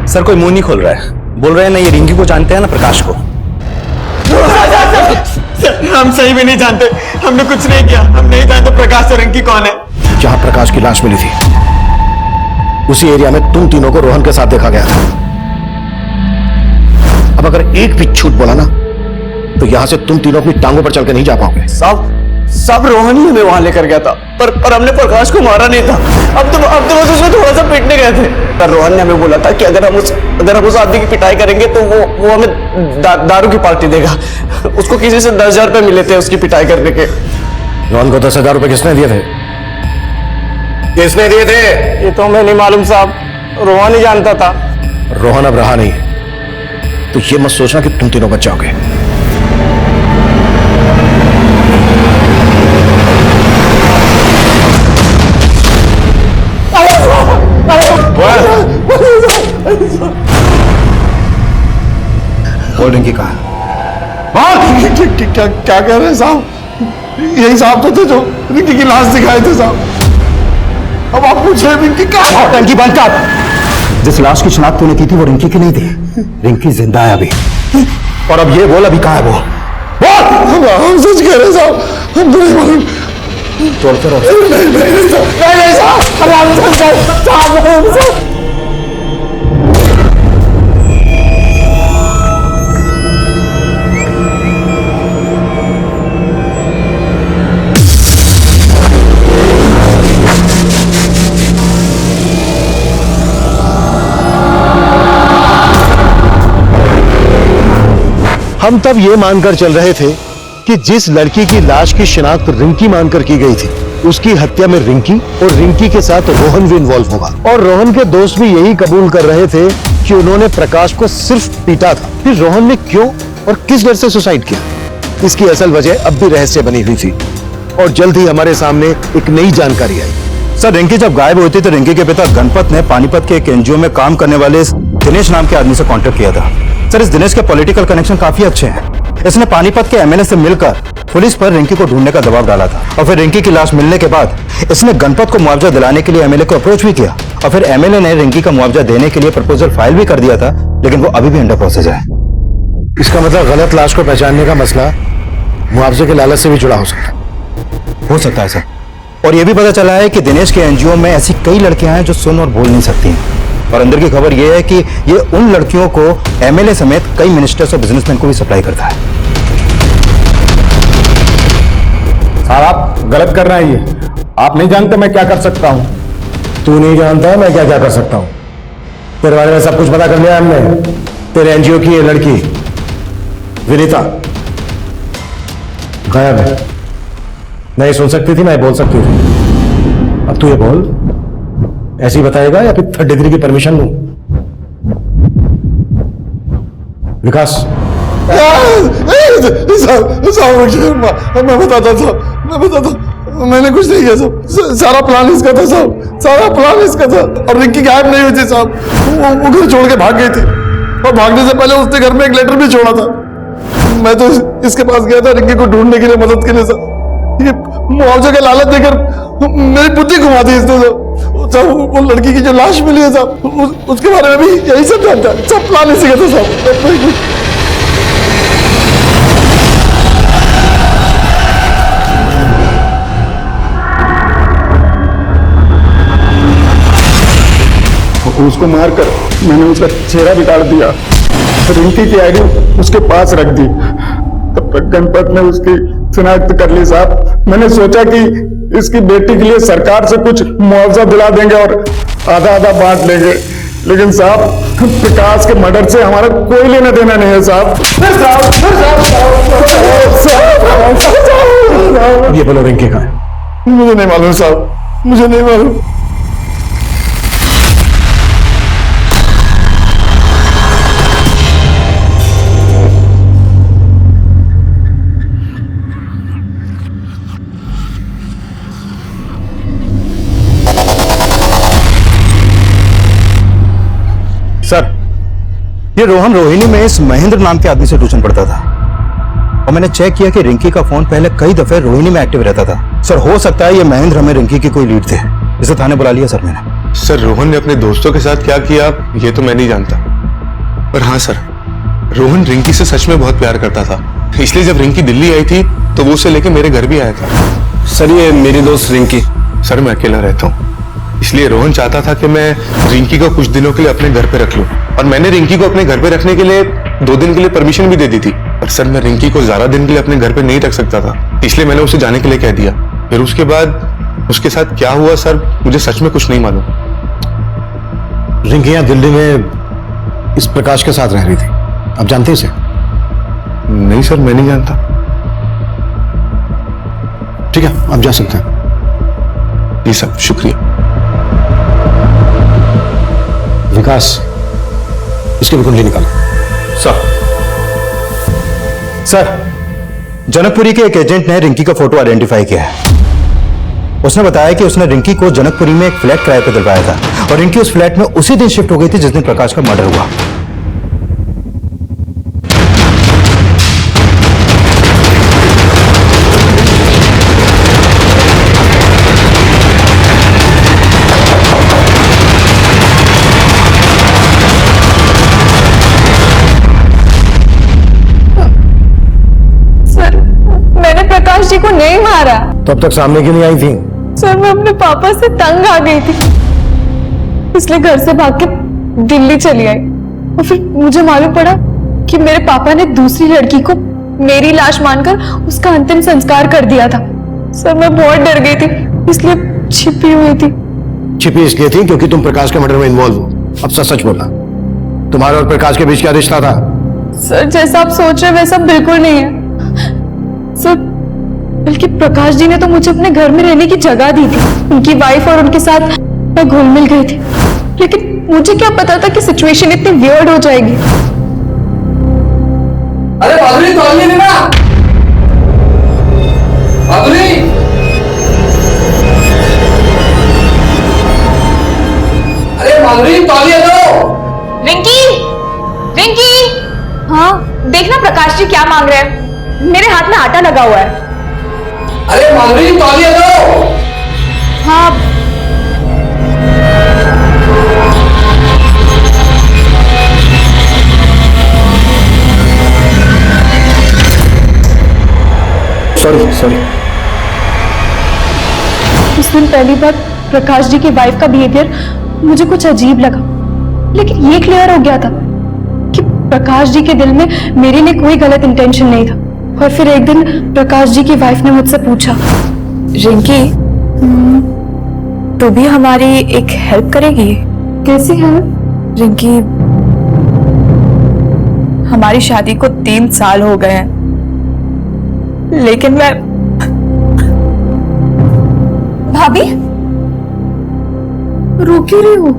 सर कोई मुंह नहीं खोल रहा है। बोल रहे हैं ना ये रिंकी को जानते हैं ना प्रकाश को। हम सही में नहीं जानते, हमने कुछ नहीं किया। हम नहीं जानते प्रकाश और रिंकी कौन है। जहां प्रकाश की लाश मिली थी उसी एरिया में तुम तीनों को रोहन के साथ देखा गया था। अब अगर एक भी झूठ बोला ना तो यहां से तुम तीनों अपनी टांगों पर चल के नहीं जा पाओगे। सब रोहन ही हमें वहां लेकर गया था, पर हमने प्रकाश को मारा नहीं था। अब तो बस उसमें थोड़ा सा पीटने गए थे। पर रोहन ने हमें बोला था कि अगर हम उस आदमी की पिटाई करेंगे तो वो हमें दारू की पार्टी देगा। उसको किसी से 10,000 रुपए मिले थे उसकी पिटाई करने के। रोहन को 10,000 रुपए किसने दिए थे? किसने दिए थे? ये तो हमें नहीं मालूम साहब, रोहन ही जानता था। रोहन अब रहा नहीं, तो ये मत सोचना कि तुम तीनों बच जाओगे। रिंकी कहा? क्या कह रहे हैं साहब? यही साहब तो थे जो रिंकी की लाश दिखाए थे साहब। अब आप पूछे रिंकी कहाँ? टंकी बंद कर। जिस लाश की शिनाख्त तूने की थी वो रिंकी की नहीं थी। रिंकी जिंदा है अभी। और अब ये बोल अभी कहाँ है वो? हम सच कह रहे हैं साहब, तोड़ते रहो। हम तब ये मानकर चल रहे थे कि जिस लड़की की लाश की शिनाख्त रिंकी मानकर की गई थी, उसकी हत्या में रिंकी और रिंकी के साथ रोहन भी इन्वॉल्व होगा। और रोहन के दोस्त भी यही कबूल कर रहे थे कि उन्होंने प्रकाश को सिर्फ पीटा था। फिर रोहन ने क्यों और किस डर से सुसाइड किया, इसकी असल वजह अब भी रहस्य बनी हुई थी और जल्द ही हमारे सामने एक नई जानकारी आई। सर, रिंकी जब गायब हुई थी तो रिंकी के पिता गणपत ने पानीपत के एक एनजीओ में काम करने वाले इस दिनेश नाम के आदमी से कांटेक्ट किया था। सर, इस दिनेश के पॉलिटिकल कनेक्शन काफी अच्छे हैं। इसने पानीपत के एमएलए से मिलकर पुलिस पर रिंकी को ढूंढने का दबाव डाला था और फिर रिंकी की लाश मिलने के बाद इसने गणपत को मुआवजा दिलाने के लिए एमएलए को अप्रोच भी किया और फिर एमएलए ने रिंकी का मुआवजा देने के लिए प्रपोजल फाइल भी कर दिया था, लेकिन वो अभी भी अंडर प्रोसेस है। इसका मतलब गलत लाश को पहचानने का मसला मुआवजे के लालच से भी जुड़ा हो सकता है सर। और यह भी पता चला है कि दिनेश के एनजीओ में ऐसी कई लड़कियां हैं जो सुन और बोल नहीं सकती और अंदर की खबर यह है कि ये उन लड़कियों को एमएलए समेत कई मिनिस्टर्स और बिजनेसमैन को भी सप्लाई करता है। साहब, आप गलत कर रहे हैं। ये आप नहीं जानते मैं क्या कर सकता हूं। तू नहीं जानता मैं क्या क्या कर सकता हूं। तेरे बारे में सब कुछ पता कर लिया हमने। तेरे एनजीओ की ये लड़की विनीता गायब है। नहीं सुन सकती थी, मैं बोल सकती थी। अब तू ये बोल, ऐसे ही बताएगा या फिर 3rd डिग्री की परमिशन लूं? विकास, मैं बताता था, मैंने कुछ नहीं किया साहब। सारा प्लान इसका था साहब, सारा प्लान इसका था। और रिंकी गायब नहीं हुई थी साहब, वो घर छोड़ के भाग गई थी और भागने से पहले उसने घर में एक लेटर भी छोड़ा था। मैं तो इसके पास गया था रिंकी को ढूंढने के लिए, मदद के लिए साहब। ये मुआवजे का लालच देकर मेरी बुद्धि घुमा दी इसने साहब। वो लड़की की जो लाश मिली है साहब, उसके बारे में भी यही सब जानता है। सब प्लान इसी का था साहब। उसको मारकर मैंने उसका चेहरा भी काट दिया, रिंकी की आईडी उसके पास रख दी। तब तक गणपत ने उसकी शिनाख्त कर ली साहब। मैंने सोचा कि इसकी बेटी के लिए सरकार से कुछ मुआवजा दिला देंगे और आधा आधा बांट लेंगे, लेकिन साहब प्रकाश के मर्डर से हमारा कोई लेना देना नहीं है साहब। ये बोलो रिंकी कहाँ है? मुझे नहीं मालूम साहब, मुझे नहीं मालूम। सर, ये रोहन रोहिणी में इस महेंद्र नाम के आदमी से ट्यूशन पढ़ता था और मैंने चेक किया कि रिंकी का फोन पहले कई दफे रोहिणी में एक्टिव रहता था। सर, हो सकता है ये महेंद्र हमें रिंकी की कोई लीड थे। इसे थाने बुला लिया सर मैंने। सर, रोहन ने अपने दोस्तों के साथ क्या किया ये तो मैं नहीं जानता, पर हाँ सर, रोहन रिंकी से सच में बहुत प्यार करता था। इसलिए जब रिंकी दिल्ली आई थी तो वो उसे लेके मेरे घर भी आया था। सर, ये मेरी दोस्त रिंकी। सर, मैं अकेला रहता हूँ, इसलिए रोहन चाहता था कि मैं रिंकी को कुछ दिनों के लिए अपने घर पे रख लूं और मैंने रिंकी को अपने घर पे रखने के लिए 2 दिन के लिए परमिशन भी दे दी थी। पर सर, मैं रिंकी को ज्यादा दिन के लिए अपने घर पे नहीं रख सकता था, इसलिए मैंने उसे जाने के लिए कह दिया। फिर उसके बाद उसके साथ क्या हुआ सर, मुझे सच में कुछ नहीं मालूम। रिंकी यहाँ दिल्ली में इस प्रकाश के साथ रह रही थी, आप जानते हैं इसे? नहीं सर, मैं नहीं जानता। ठीक है, आप जा सकते हैं। जी सर, शुक्रिया। विकास, इसकी भी कुंडली निकालो। सर, जनकपुरी के एक एजेंट ने रिंकी का फोटो आइडेंटिफाई किया है। उसने बताया कि उसने रिंकी को जनकपुरी में एक फ्लैट किराए पर दिलवाया था और रिंकी उस फ्लैट में उसी दिन शिफ्ट हो गई थी जिस दिन प्रकाश का मर्डर हुआ। प्रकाश जी को नहीं मारा। तो अब तक सामने क्यों नहीं आई थी? सर मैं अपने पापा से तंग आ गई थी, इसलिए घर से भाग के दिल्ली चली आई। और फिर मुझे मालूम पड़ा कि मेरे पापा ने दूसरी लड़की को मेरी लाश मानकर उसका अंतिम संस्कार कर दिया था। सर मैं बहुत डर गई थी, इसलिए छिपी हुई थी। छिपी इसलिए थी क्योंकि तुम प्रकाश के मर्डर में इन्वॉल्व हो। अब सच सच बोलना, तुम्हारे और प्रकाश के बीच क्या रिश्ता था? सर जैसा आप सोच रहे हैं वैसा बिल्कुल नहीं है सर, बल्कि प्रकाश जी ने तो मुझे अपने घर में रहने की जगह दी थी। उनकी वाइफ और उनके साथ मैं घुल मिल गई थी, लेकिन मुझे क्या पता था कि सिचुएशन इतनी वियर्ड हो जाएगी। अरे माधुरी तौलिए नहीं ना, माधुरी। अरे माधुरी तौलिए दो। रिंकी, रिंकी। हाँ देखना प्रकाश जी क्या मांग रहे हैं, मेरे हाथ में आटा लगा हुआ है। अरे माधुरी तौलिए दो। हाँ सॉरी। उस दिन पहली बार प्रकाश जी की वाइफ का बिहेवियर मुझे कुछ अजीब लगा, लेकिन ये क्लियर हो गया था कि प्रकाश जी के दिल में मेरे लिए कोई गलत इंटेंशन नहीं था। और फिर एक दिन प्रकाश जी की वाइफ ने मुझसे पूछा, रिंकी तू भी हमारी एक हेल्प करेगी? कैसी हेल्प? रिंकी हमारी शादी को 3 साल हो गए हैं, लेकिन मैं भाभी रो क्यों रही हूँ?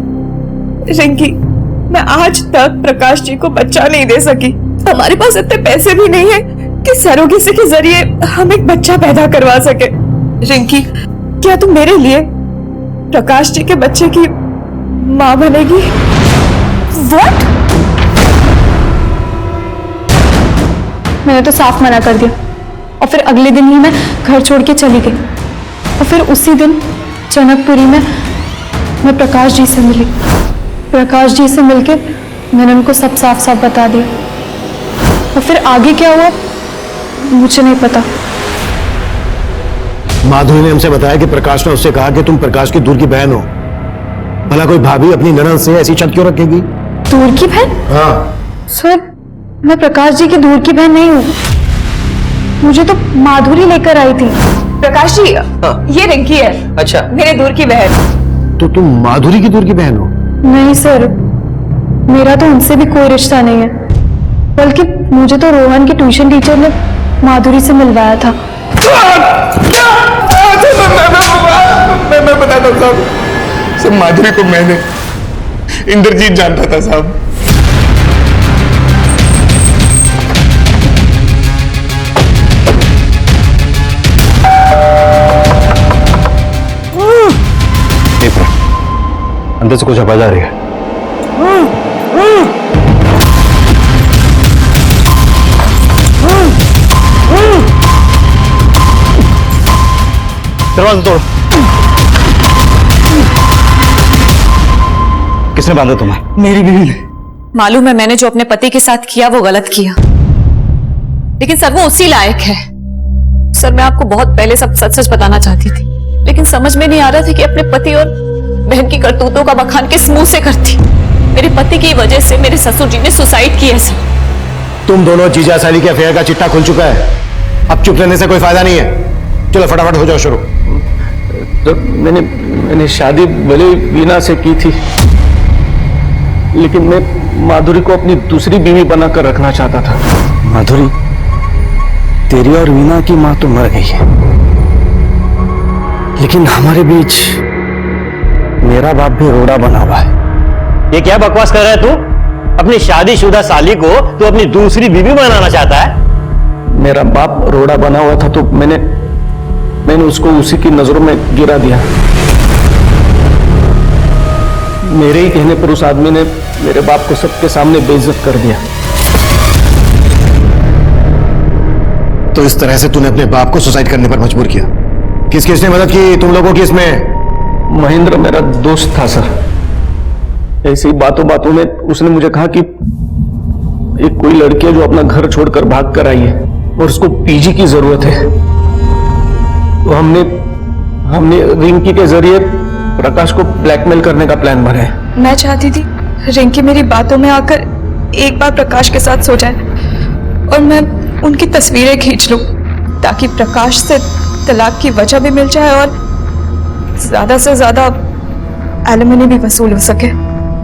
रिंकी मैं आज तक प्रकाश जी को बच्चा नहीं दे सकी। हमारे पास इतने पैसे भी नहीं है कि सरोगेसी के जरिए हम एक बच्चा पैदा करवा सके। रिंकी क्या तुम मेरे लिए प्रकाश जी के बच्चे की माँ बनेगी? What? मैंने तो साफ मना कर दिया और फिर अगले दिन ही मैं घर छोड़ के चली गई। और फिर उसी दिन जनकपुरी में मैं प्रकाश जी से मिली। प्रकाश जी से मिलके मैंने उनको सब साफ साफ बता दिया। और फिर आगे क्या हुआ मुझे नहीं पता। माधुरी ने हमसे बताया कि प्रकाश ने उससे कहा कि तुम प्रकाश की दूर की बहन हो। भला कोई भाभी अपनी ननद से ऐसी शर्त क्यों रखेगी? दूर की बहन? हाँ सर मैं प्रकाश जी की दूर की बहन नहीं हूँ, मुझे तो माधुरी लेकर आई थी। प्रकाश जी ये रिंकी है। अच्छा मेरे दूर की बहन। तो तुम माधुरी की दूर की बहन हो? नहीं सर, मेरा तो उनसे भी कोई रिश्ता नहीं है, बल्कि मुझे तो रोहन की ट्यूशन टीचर ने माधुरी से मिलवाया था। मैं बताता हूँ साहब, सब माधुरी को मैंने इंद्रजीत जानता था साहब। अंदर से कुछ आवाज आ रही है। दरवाजा तोड़ो। किसने बांधा तुम्हें? मेरी बीवी ने। मालूम है मैंने जो अपने पति के साथ किया वो गलत किया, लेकिन सर वो उसी लायक है। सर मैं आपको बहुत पहले सब सच सच बताना चाहती थी, लेकिन समझ में नहीं आ रहा था कि अपने पति और बहन की करतूतों का बखान किस मुंह से करती। मेरे पति की वजह से मेरे ससुर जी ने सुसाइड की है सर। तुम दोनों जीजा साली के अफेयर का चिट्टा खुल चुका है, अब चुप रहने से कोई फायदा नहीं है। चलो फटाफट हो जाओ शुरू। तो मैंने शादी भले वीना से की थी, लेकिन मैं माधुरी को अपनी दूसरी बीवी बनाकर रखना चाहता था। माधुरी, तेरी और वीना की माँ तो मर गई है, लेकिन हमारे बीच मेरा बाप भी रोड़ा बना हुआ है। ये क्या बकवास कर रहा है तू? अपनी शादीशुदा साली को तू अपनी दूसरी बीवी बनाना चाहता है? मेरा बाप रोड़ा बना हुआ था तो मैंने उसको उसी की नजरों में गिरा दिया। मेरे ही कहने पर उस आदमी ने मेरे बाप को सबके सामने बेइज्जत कर दिया। तो इस तरह से तूने अपने बाप को सुसाइड करने पर मजबूर किया। किसने मदद की तुम लोगों की इसमें? महेंद्र मेरा दोस्त था सर। ऐसी बातों बातों में उसने मुझे कहा कि एक कोई लड़की है जो अपना घर छोड़कर भाग कर आई है और उसको पीजी की जरूरत है। तो हमने रिंकी के जरिए प्रकाश को ब्लैकमेल करने का प्लान बनाया। मैं चाहती थी रिंकी मेरी बातों में आकर एक बार प्रकाश के साथ सो जाए और मैं उनकी तस्वीरें खींच लूं ताकि प्रकाश से तलाक की वजह भी मिल जाए और ज्यादा से ज्यादा एलिमनी भी वसूल हो सके।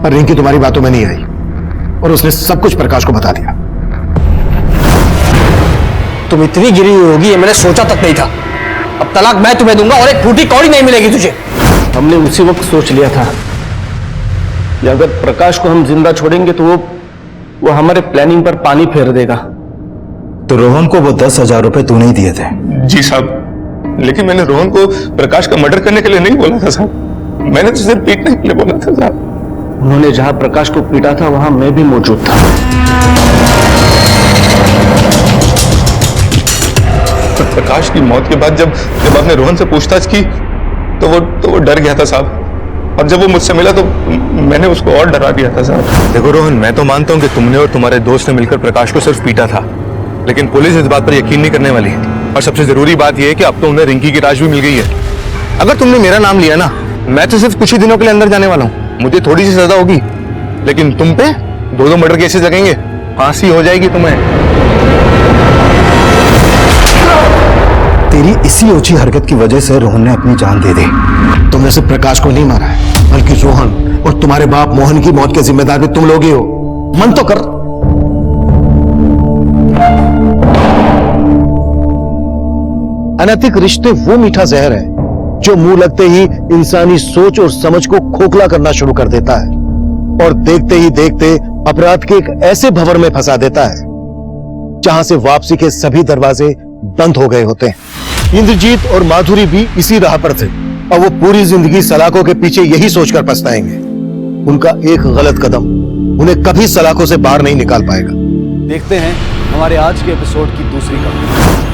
पर रिंकी तुम्हारी बातों में नहीं आई और उसने सब कुछ प्रकाश को बता दिया। तुम इतनी गिरी हुई होगी ये मैंने सोचा तक नहीं था। अब तलाक मैं तुम्हें दूंगा और एक फूटी कौड़ी नहीं मिलेगी तुझे। हमने उसी वक्त सोच लिया था कि अगर प्रकाश को हम जिंदा छोड़ेंगे तो वो हमारे प्लानिंग पर पानी फेर देगा। तो रोहन को वो 10,000 रुपए तूने ही दिए थे? जी साहब, लेकिन मैंने रोहन को प्रकाश का मर्डर करने के लिए नहीं बोला था साहब। मैंने तो सिर्फ पीटने के लिए बोला था साहब। उन्होंने जहां प्रकाश को पीटा था वहां मैं भी मौजूद था। प्रकाश की मौत के बाद जब आपने रोहन से पूछताछ की तो वो डर गया था साहब, और जब वो मुझसे मिला तो मैंने उसको और डरा दिया था साहब। देखो रोहन, मैं तो मानता हूं कि तुमने और तुम्हारे दोस्त ने मिलकर प्रकाश को सिर्फ पीटा था, लेकिन पुलिस इस बात पर यकीन नहीं करने वाली। और सबसे जरूरी बात यह है कि अब तो उन्हें रिंकी की लाश भी मिल गई है। अगर तुमने मेरा नाम लिया ना, मैं तो सिर्फ कुछ ही दिनों के लिए अंदर जाने वाला हूं, मुझे थोड़ी सी सजा होगी, लेकिन तुम पे 2 मर्डर केसेस लगेंगे, फांसी हो जाएगी तुम्हें। तेरी इसी ऊंची हरकत की वजह से रोहन ने अपनी जान दे दी। तुमने सिर्फ प्रकाश को नहीं मारा है, बल्कि रोहन और तुम्हारे बाप मोहन की मौत के जिम्मेदार भी तुम लोग ही हो। मन तो कर। अनैतिक रिश्ते वो मीठा जहर है जो मुंह लगते ही इंसानी सोच और समझ को खोखला करना शुरू कर देता है और देखते ही देखते अपराध के एक ऐसे भंवर में फंसा देता है जहां से वापसी के सभी दरवाजे बंद हो गए होते हैं। इंद्रजीत और माधुरी भी इसी राह पर थे और वो पूरी जिंदगी सलाखों के पीछे यही सोचकर पछताएंगे। उनका एक गलत कदम उन्हें कभी सलाखों से बाहर नहीं निकाल पाएगा। देखते हैं हमारे आज के एपिसोड की दूसरी कहानी।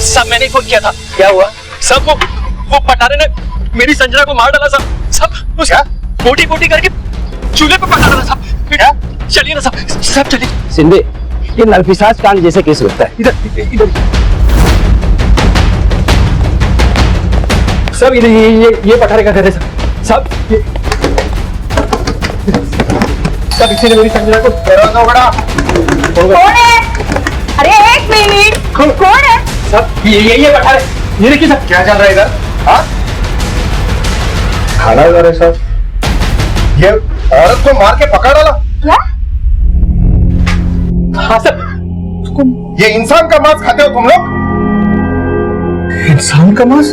सब मैंने फोन किया था। क्या हुआ? सब वो पटारे ने मेरी संजना को मार डाला सब। सब उसका बोटी करके चूल्हे पे पटा डाला सब। चलिए ना सब चलिए। सिंधे, ये नरपिशाच कांड जैसे केस लगता है। इधर सब ये पटारे का घर है सब सब इसी ने मेरी संजना को डराना बड़ा। कौन है? अरे एक मिनट, कौन है? सब ये पटारे, ये देखिए सब क्या चल रहा है इधर। हाँ, खाना उधर है साहब। ये औरत को मार के पकड़ डाला। क्या? हाँ सब। ये इंसान का मांस खाते हो तुम लोग? इंसान का मांस?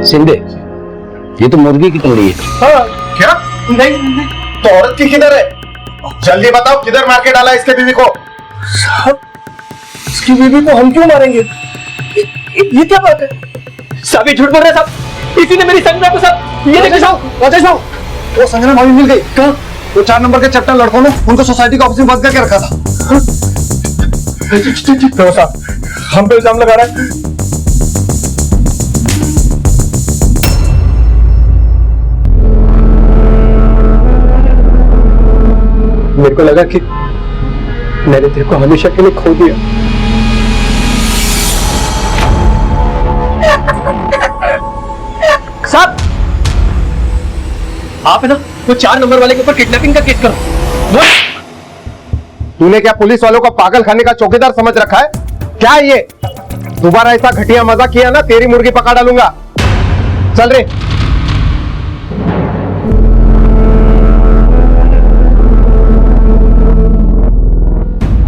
सिंधे, ये तो मुर्गी की तोड़ी है। हाँ, क्या? नहीं, तो औरत की किधर है? जल्दी बताओ, किधर मार के डाला इसके बीवी को? साहब, इसकी बीवी को हम क्यों मारेंगे? ये क्या बात है? सब झूठ बोल रहे हैं साहब। इसी ने मेरी संजना को सब। ये देखो साहब, राजेश भाऊ, वो संजना भाभी मिल गई। कहाँ? वो 4 नंबर के चट्टा लड़कों ने उनको सोसाइटी के ऑफिस में बंद करके रखा था। तो साहब, हम पे इल्जाम लगा रहा है। मेरे को लगा कि मैंने तेरे को हमेशा के लिए खो दिया। साहब, आप है ना वो 4 नंबर वाले के ऊपर किडनैपिंग का केस करो। तूने क्या पुलिस वालों को पागल खाने का चौकीदार समझ रखा है? क्या ये? दोबारा ऐसा घटिया मजा किया ना, तेरी मुर्गी पका डालूंगा। चल रे।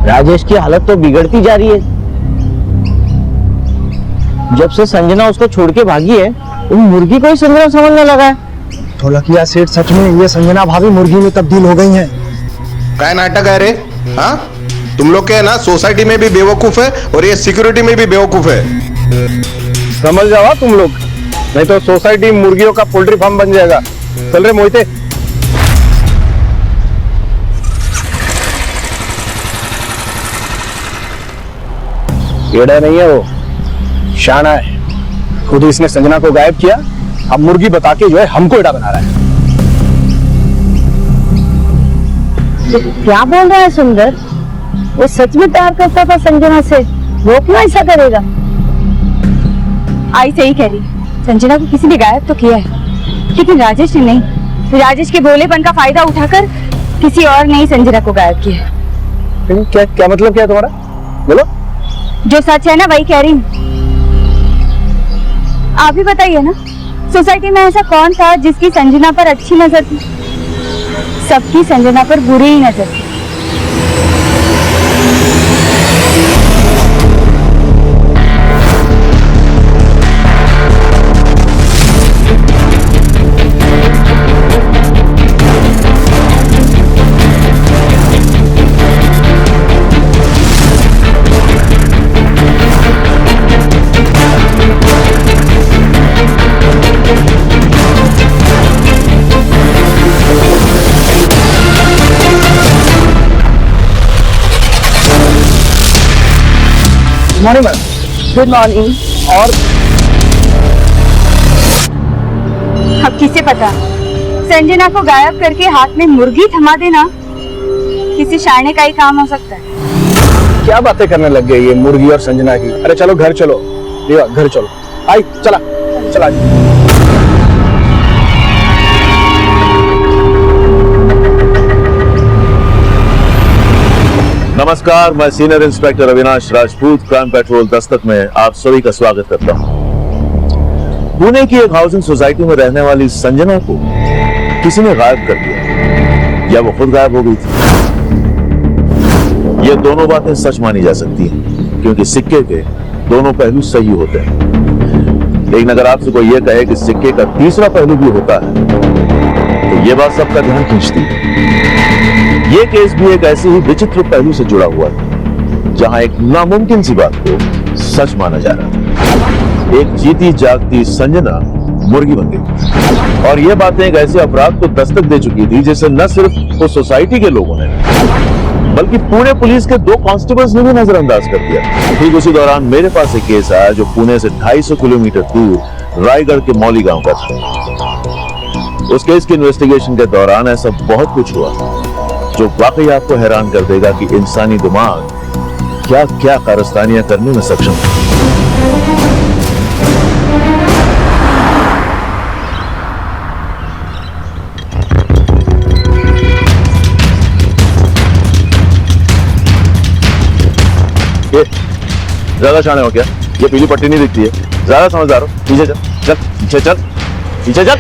राजेश की हालत तो बिगड़ती जा रही है। जब से संजना उसको छोड़ के भागी है, वो मुर्गी को ही संजना समझने लगा है। ढोलकिया सेठ, सच में ये संजना भाभी मुर्गी में तब्दील हो गई हैं। क्या नाटक है रे? हाँ, तुम लोग के ना सोसाइटी में भी बेवकूफ है और ये सिक्योरिटी में भी बेवकूफ है। समझ जाओ तुम लोग, नहीं तो सोसाइटी मुर्गियों का पोल्ट्री फार्म बन जाएगा। चल रे मोहिते। टेढ़ा नहीं है वो, शाना है। खुद ही इसने संजना को गायब किया, अब मुर्गी बता के जो है हमको एड़ा बना रहा है। क्या बोल रहा है सुंदर? वो सच में प्यार करता था संजना से, वो क्यों ऐसा करेगा? आई सही कह रही, संजना को किसी ने गायब तो किया है, लेकिन राजेश ने नहीं। राजेश के भोलेपन का फायदा उठाकर किसी और ने ही संजना को गायब किया है। क्या क्या मतलब क्या तुम्हारा? बोलो। जो सच है ना वही कह रही हूँ। आप ही बताइए ना, सोसाइटी में ऐसा कौन था जिसकी संजना पर अच्छी नजर थी? सबकी संजना पर बुरी ही नजर थी। Morning madam. Good morning. और अब किसे पता, संजना को गायब करके हाथ में मुर्गी थमा देना किसी शायने का ही काम हो सकता है। क्या बातें करने लग गई ये मुर्गी और संजना की? अरे चलो घर चलो, देवा घर चलो। आई चला चला। नमस्कार, मैं senior inspector Avinash Rajput, crime petrol Dastak में आप सभी का स्वागत करता हूं। पुणे की एक हाउसिंग सोसाइटी में रहने वाली संजना को किसी ने गायब कर दिया, या वो खुद गायब हो गई थी। ये दोनों बातें सच मानी जा सकती हैं, क्योंकि सिक्के के दोनों पहलू सही होते हैं। लेकिन अगर आपसे कोई ये कहे कि सिक्के का तीसरा पहलू भी होता है, तो ये बात सबका ध्यान खींचती है। ये केस भी एक ऐसे ही विचित्र पहलू से जुड़ा हुआ है, जहां एक नामुमकिन सी बात को सच माना जा रहा था। एक जीती जागती संजना मुर्गी बन गई, और ये बातें एक ऐसे अपराध को दस्तक दे चुकी थी जिसे न सिर्फ उस सोसाइटी के लोगों ने, बल्कि पुणे पुलिस के 2 कांस्टेबल्स ने भी नजरअंदाज कर दिया। ठीक उसी दौरान मेरे पास एक केस आया जो पुणे से 250 किलोमीटर दूर रायगढ़ के मौली गांव का था। उस केस की इन्वेस्टिगेशन के दौरान ऐसा बहुत कुछ हुआ जो वाकई आपको हैरान कर देगा कि इंसानी दिमाग क्या क्या कारस्तानियां करने में सक्षम है। ज्यादा शाने हो क्या? ये पीली पट्टी नहीं दिखती है, ज्यादा समझदार हो। पीछे चल, चल पीछे चल, पीछे चल।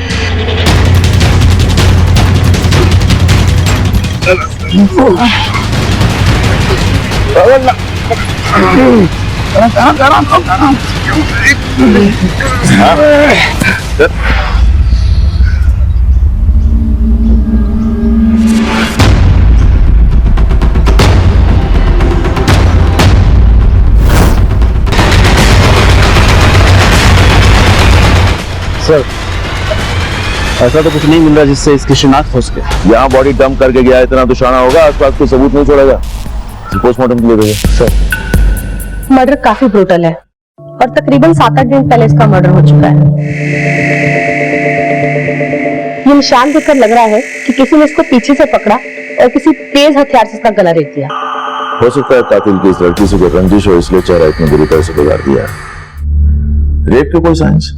सर, ऐसा तो कुछ नहीं मिल रहा जिससे इसकी शिनाख्त हो सके। यहाँ बॉडी डंप करके गया, इतना तो शाना होगा, आसपास कोई सबूत नहीं छोड़ेगा। पोस्टमार्टम के लिए भेजो। सर, मर्डर काफी ब्रूटल है और तकरीबन 7-8 दिन पहले इसका मर्डर हो चुका है। ये निशान देखकर लग रहा है कि किसी ने इसको पीछे से पकड़ा और किसी तेज हथियार से इसका गला रेत दिया। हो सकता है कातिल की इस लड़की से कोई रंजिश हो, इसलिए चेहरा इतनी बुरी तरह से बिगाड़ दिया। रेप के कोई साइंस?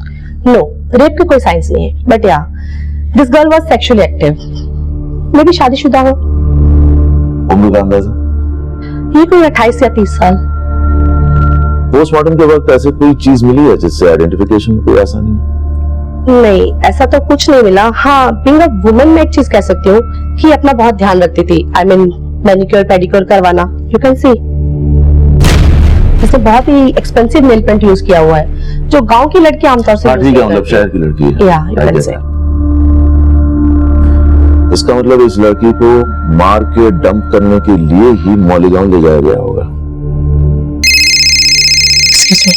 नो, रेप के कोई साइंस नहीं है, बट या this girl was sexually active. मे भी शादीशुदा हो। उम्र का अंदाजा? ये कोई 28 या 30 साल। पोस्टमार्टम के वक्त ऐसे कोई चीज मिली है जिससे आइडेंटिफिकेशन में कोई आसानी हो? नहीं, ऐसा तो कुछ नहीं मिला। हाँ, बीइंग अ वुमन मैं एक चीज कह सकती हूँ कि अपना बहुत ध्यान रखती थी। आई मीन मैनिक्योर पेडिक्योर करवाना। यू कैन सी इसने बहुत ही एक्सपेंसिव नेल पेंट यूज किया हुआ है, जो गांव की लड़की आमतौर से ठीक है, मतलब शहर की लड़की है। या, यू कैन से। इसका मतलब इस लड़की को मार के डंप करने के लिए ही मौली गांव ले जाया गया होगा। Excuse me.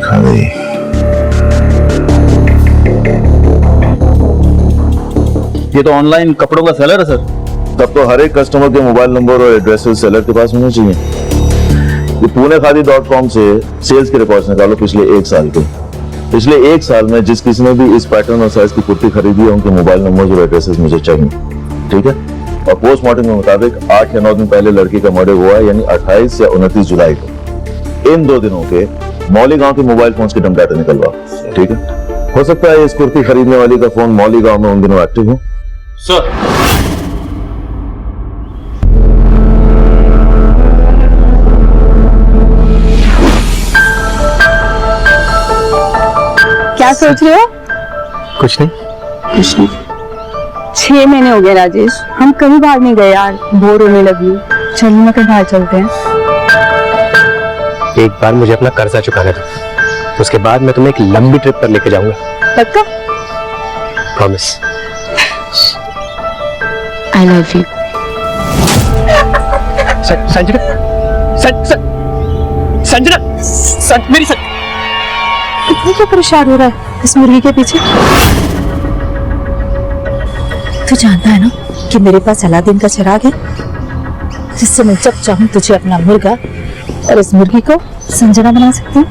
खा गई। ये तो ऑनलाइन कपड़ों का सेलर है सर। तब तो हर एक कस्टमर के मोबाइल नंबर और एड्रेसेस सेलर के पास होने चाहिए। ये punekhadi.com से सेल्स के रिकॉर्ड्स निकालो पिछले 1 साल के। पिछले 1 साल में जिस किसी ने भी इस पैटर्न और साइज की कुर्ती खरीदी है उनके मोबाइल नंबर और एड्रेसेस मुझे चाहिए, ठीक है? और पोस्टमार्टम के मुताबिक 8 या 9 दिन पहले लड़की का मर्डर हुआ है, यानी 28 या 29 जुलाई को। इन 2 दिनों के मौली गांव के मोबाइल फोन के डम डाटा निकलवा, ठीक है? हो सकता है इस कुर्ती खरीदने वाली का फोन मौली गांव में उन दिनों एक्टिव हो। सर क्या सोच रहे हो? कुछ नहीं। कुछ नहीं। 6 महीने हो गए राजेश, हम कभी बाहर नहीं गए यार, बोर होने लगी। चलो ना कहीं बाहर चलते हैं। एक बार मुझे अपना कर्जा चुकाने दो, उसके बाद मैं तुम्हें एक लंबी ट्रिप पर लेके जाऊंगा। पक्का? Promise. I love you. Sanjana, Sanjana, मेरी इतनी क्यों परेशान हो रहा है इस मुर्गी के पीछे? तू जानता है ना कि मेरे पास अलादीन का चिराग है, जिससे मैं जब चाहूं तुझे अपना मुर्गा और इस मुर्गी को संजना बना सकती हूँ।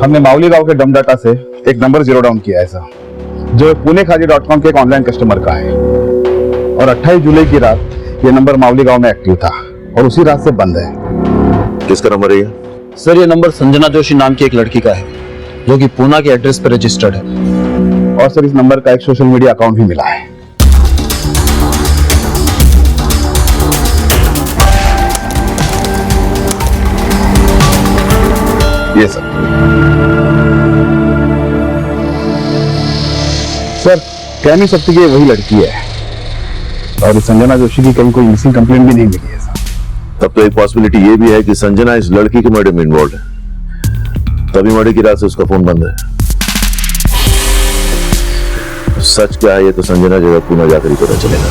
हमने माउली गांव के डम डाटा से एक नंबर जीरो डाउन किया है सर, जो punekhadi.com के एक ऑनलाइन कस्टमर का है। और 28 जुलाई की रात ये नंबर माउली गांव में एक्टिव था और उसी रात से बंद है। किसका नंबर है ये? सर ये नंबर संजना जोशी नाम की एक लड़की का है, जो कि पूना के एड्रेस पर रजिस्टर्ड है। और सर इस नंबर का एक सोशल मीडिया अकाउंट भी मिला है। ये सर कह नहीं सकते कि ये वही लड़की है, और इस संजना जोशी की कहीं कोई मिसिंग कंप्लेंट भी नहीं मिली है सर। तब तो एक पॉसिबिलिटी ये भी है कि संजना इस लड़की के मर्डर में इन्वॉल्व है, तभी मर्डर की रात से उसका फोन बंद है। सच क्या है ये तो संजना जगह पूना जाकर ही पता चलेगा।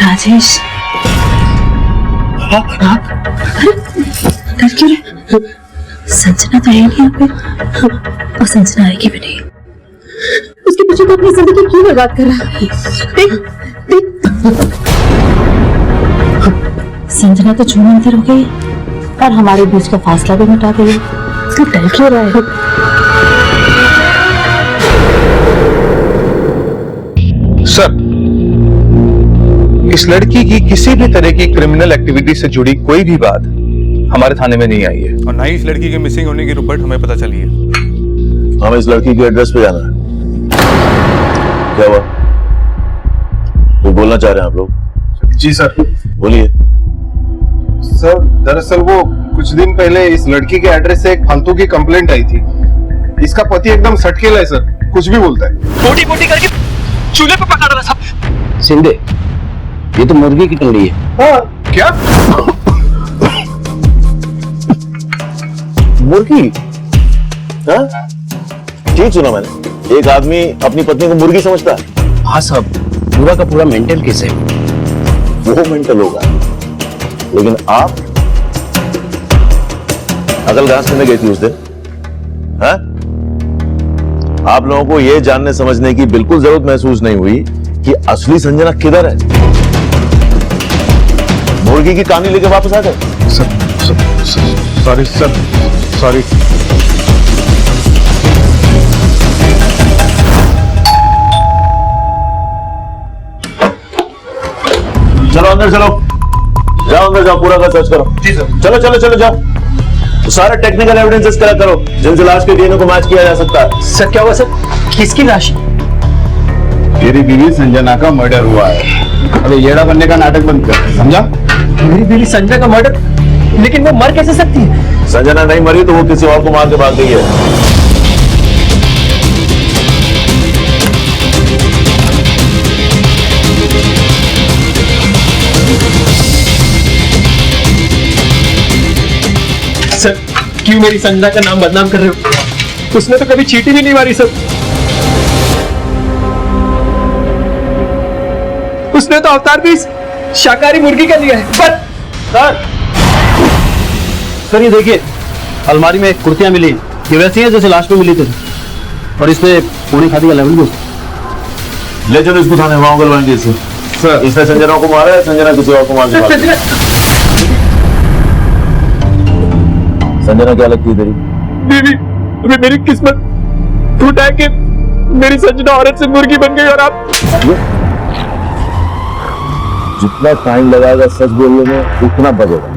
राजेश, डर क्यों रहे? संजना तो है नहीं यहाँ पे, और संजना आएगी भी नहीं। उसके पीछे तो अपनी जिंदगी क्यों बर्बाद कर रहा है? देख, संजना तो झूम अंतर हो गई और हमारे बीच का फासला भी मिटा गई। तो डर क्यों रहा है? सर, इस लड़की की किसी भी तरह की क्रिमिनल एक्टिविटी से जुड़ी कोई भी बात हमारे थाने में नहीं आई है, और ना ही इस लड़की के मिसिंग होने की रिपोर्ट हमें पता चली है। हमें इस लड़की के एड्रेस पे जाना है। क्या हुआ? वो बोलना चाह रहे हैं आप लोग? जी सर। बोलिए। सर दरअसल वो कुछ दिन पहले इस लड़की के एड्रेस से एक फालतू की कंप्लेंट आई थी। इसका पति एकदम सटकेला है सर, कुछ भी बोलता है। मोटी मोटी करके चूल्हे पे पका डाला साहब। सिंधे, ये तो मुर्गी की टंगड़ी है। हाँ, क्या? मुर्गी? हाँ? ठीक सुना मैंने, एक आदमी अपनी पत्नी को मुर्गी समझता है। हाँ साहब, पूरा का पूरा मेंटल केस है। वो मेंटल होगा, लेकिन आप अकल घास करने गई थी उस दिन, हाँ? आप लोगों को यह जानने समझने की बिल्कुल जरूरत महसूस नहीं हुई कि असली संजना किधर है। मुर्गी की कहानी लेके वापस आ गए। Sorry sir, sorry. चलो अंदर चलो, जाओ अंदर जाओ, पूरा का सर्च करो। जी सर। चलो चलो चलो जाओ, तो सारे टेक्निकल एविडेंसेस कलेक्ट करो जिनसे लाश के डीएनए को मैच किया जा सकता है। सर क्या हुआ सर? किसकी लाश? तेरी बीवी संजना का मर्डर हुआ है। अबे येड़ा बनने का नाटक बंद कर, समझा? मेरी बीवी संजना का मर्डर? लेकिन वो मर कैसे सकती है? संजना नहीं मरी तो वो किसी और को मार के भाग गई है। सर क्यों मेरी संजना का नाम बदनाम कर रहे हो? उसने तो कभी चीटी भी नहीं मारी सर। उसने तो अवतार भी शाकाहारी मुर्गी का लिया है। पर सर ये देखिए, अलमारी में कुर्तियां मिली, ये वैसी हैं जैसे लास्ट में मिली थी, और इसमें पूरी खादी का लेवल भी। ले चलो इसको थाने, वहां करवाएंगे इससे। सर इसने संजना को मारा है, संजना किसी और को मार दिया। संजना क्या लगती है तेरी? बीवी। अभी मेरी किस्मत टूटा है कि मेरी संजना औरत से मुर्गी बन गई। और आप जितना टाइम लगाएगा सच बोलने में उतना बचेगा।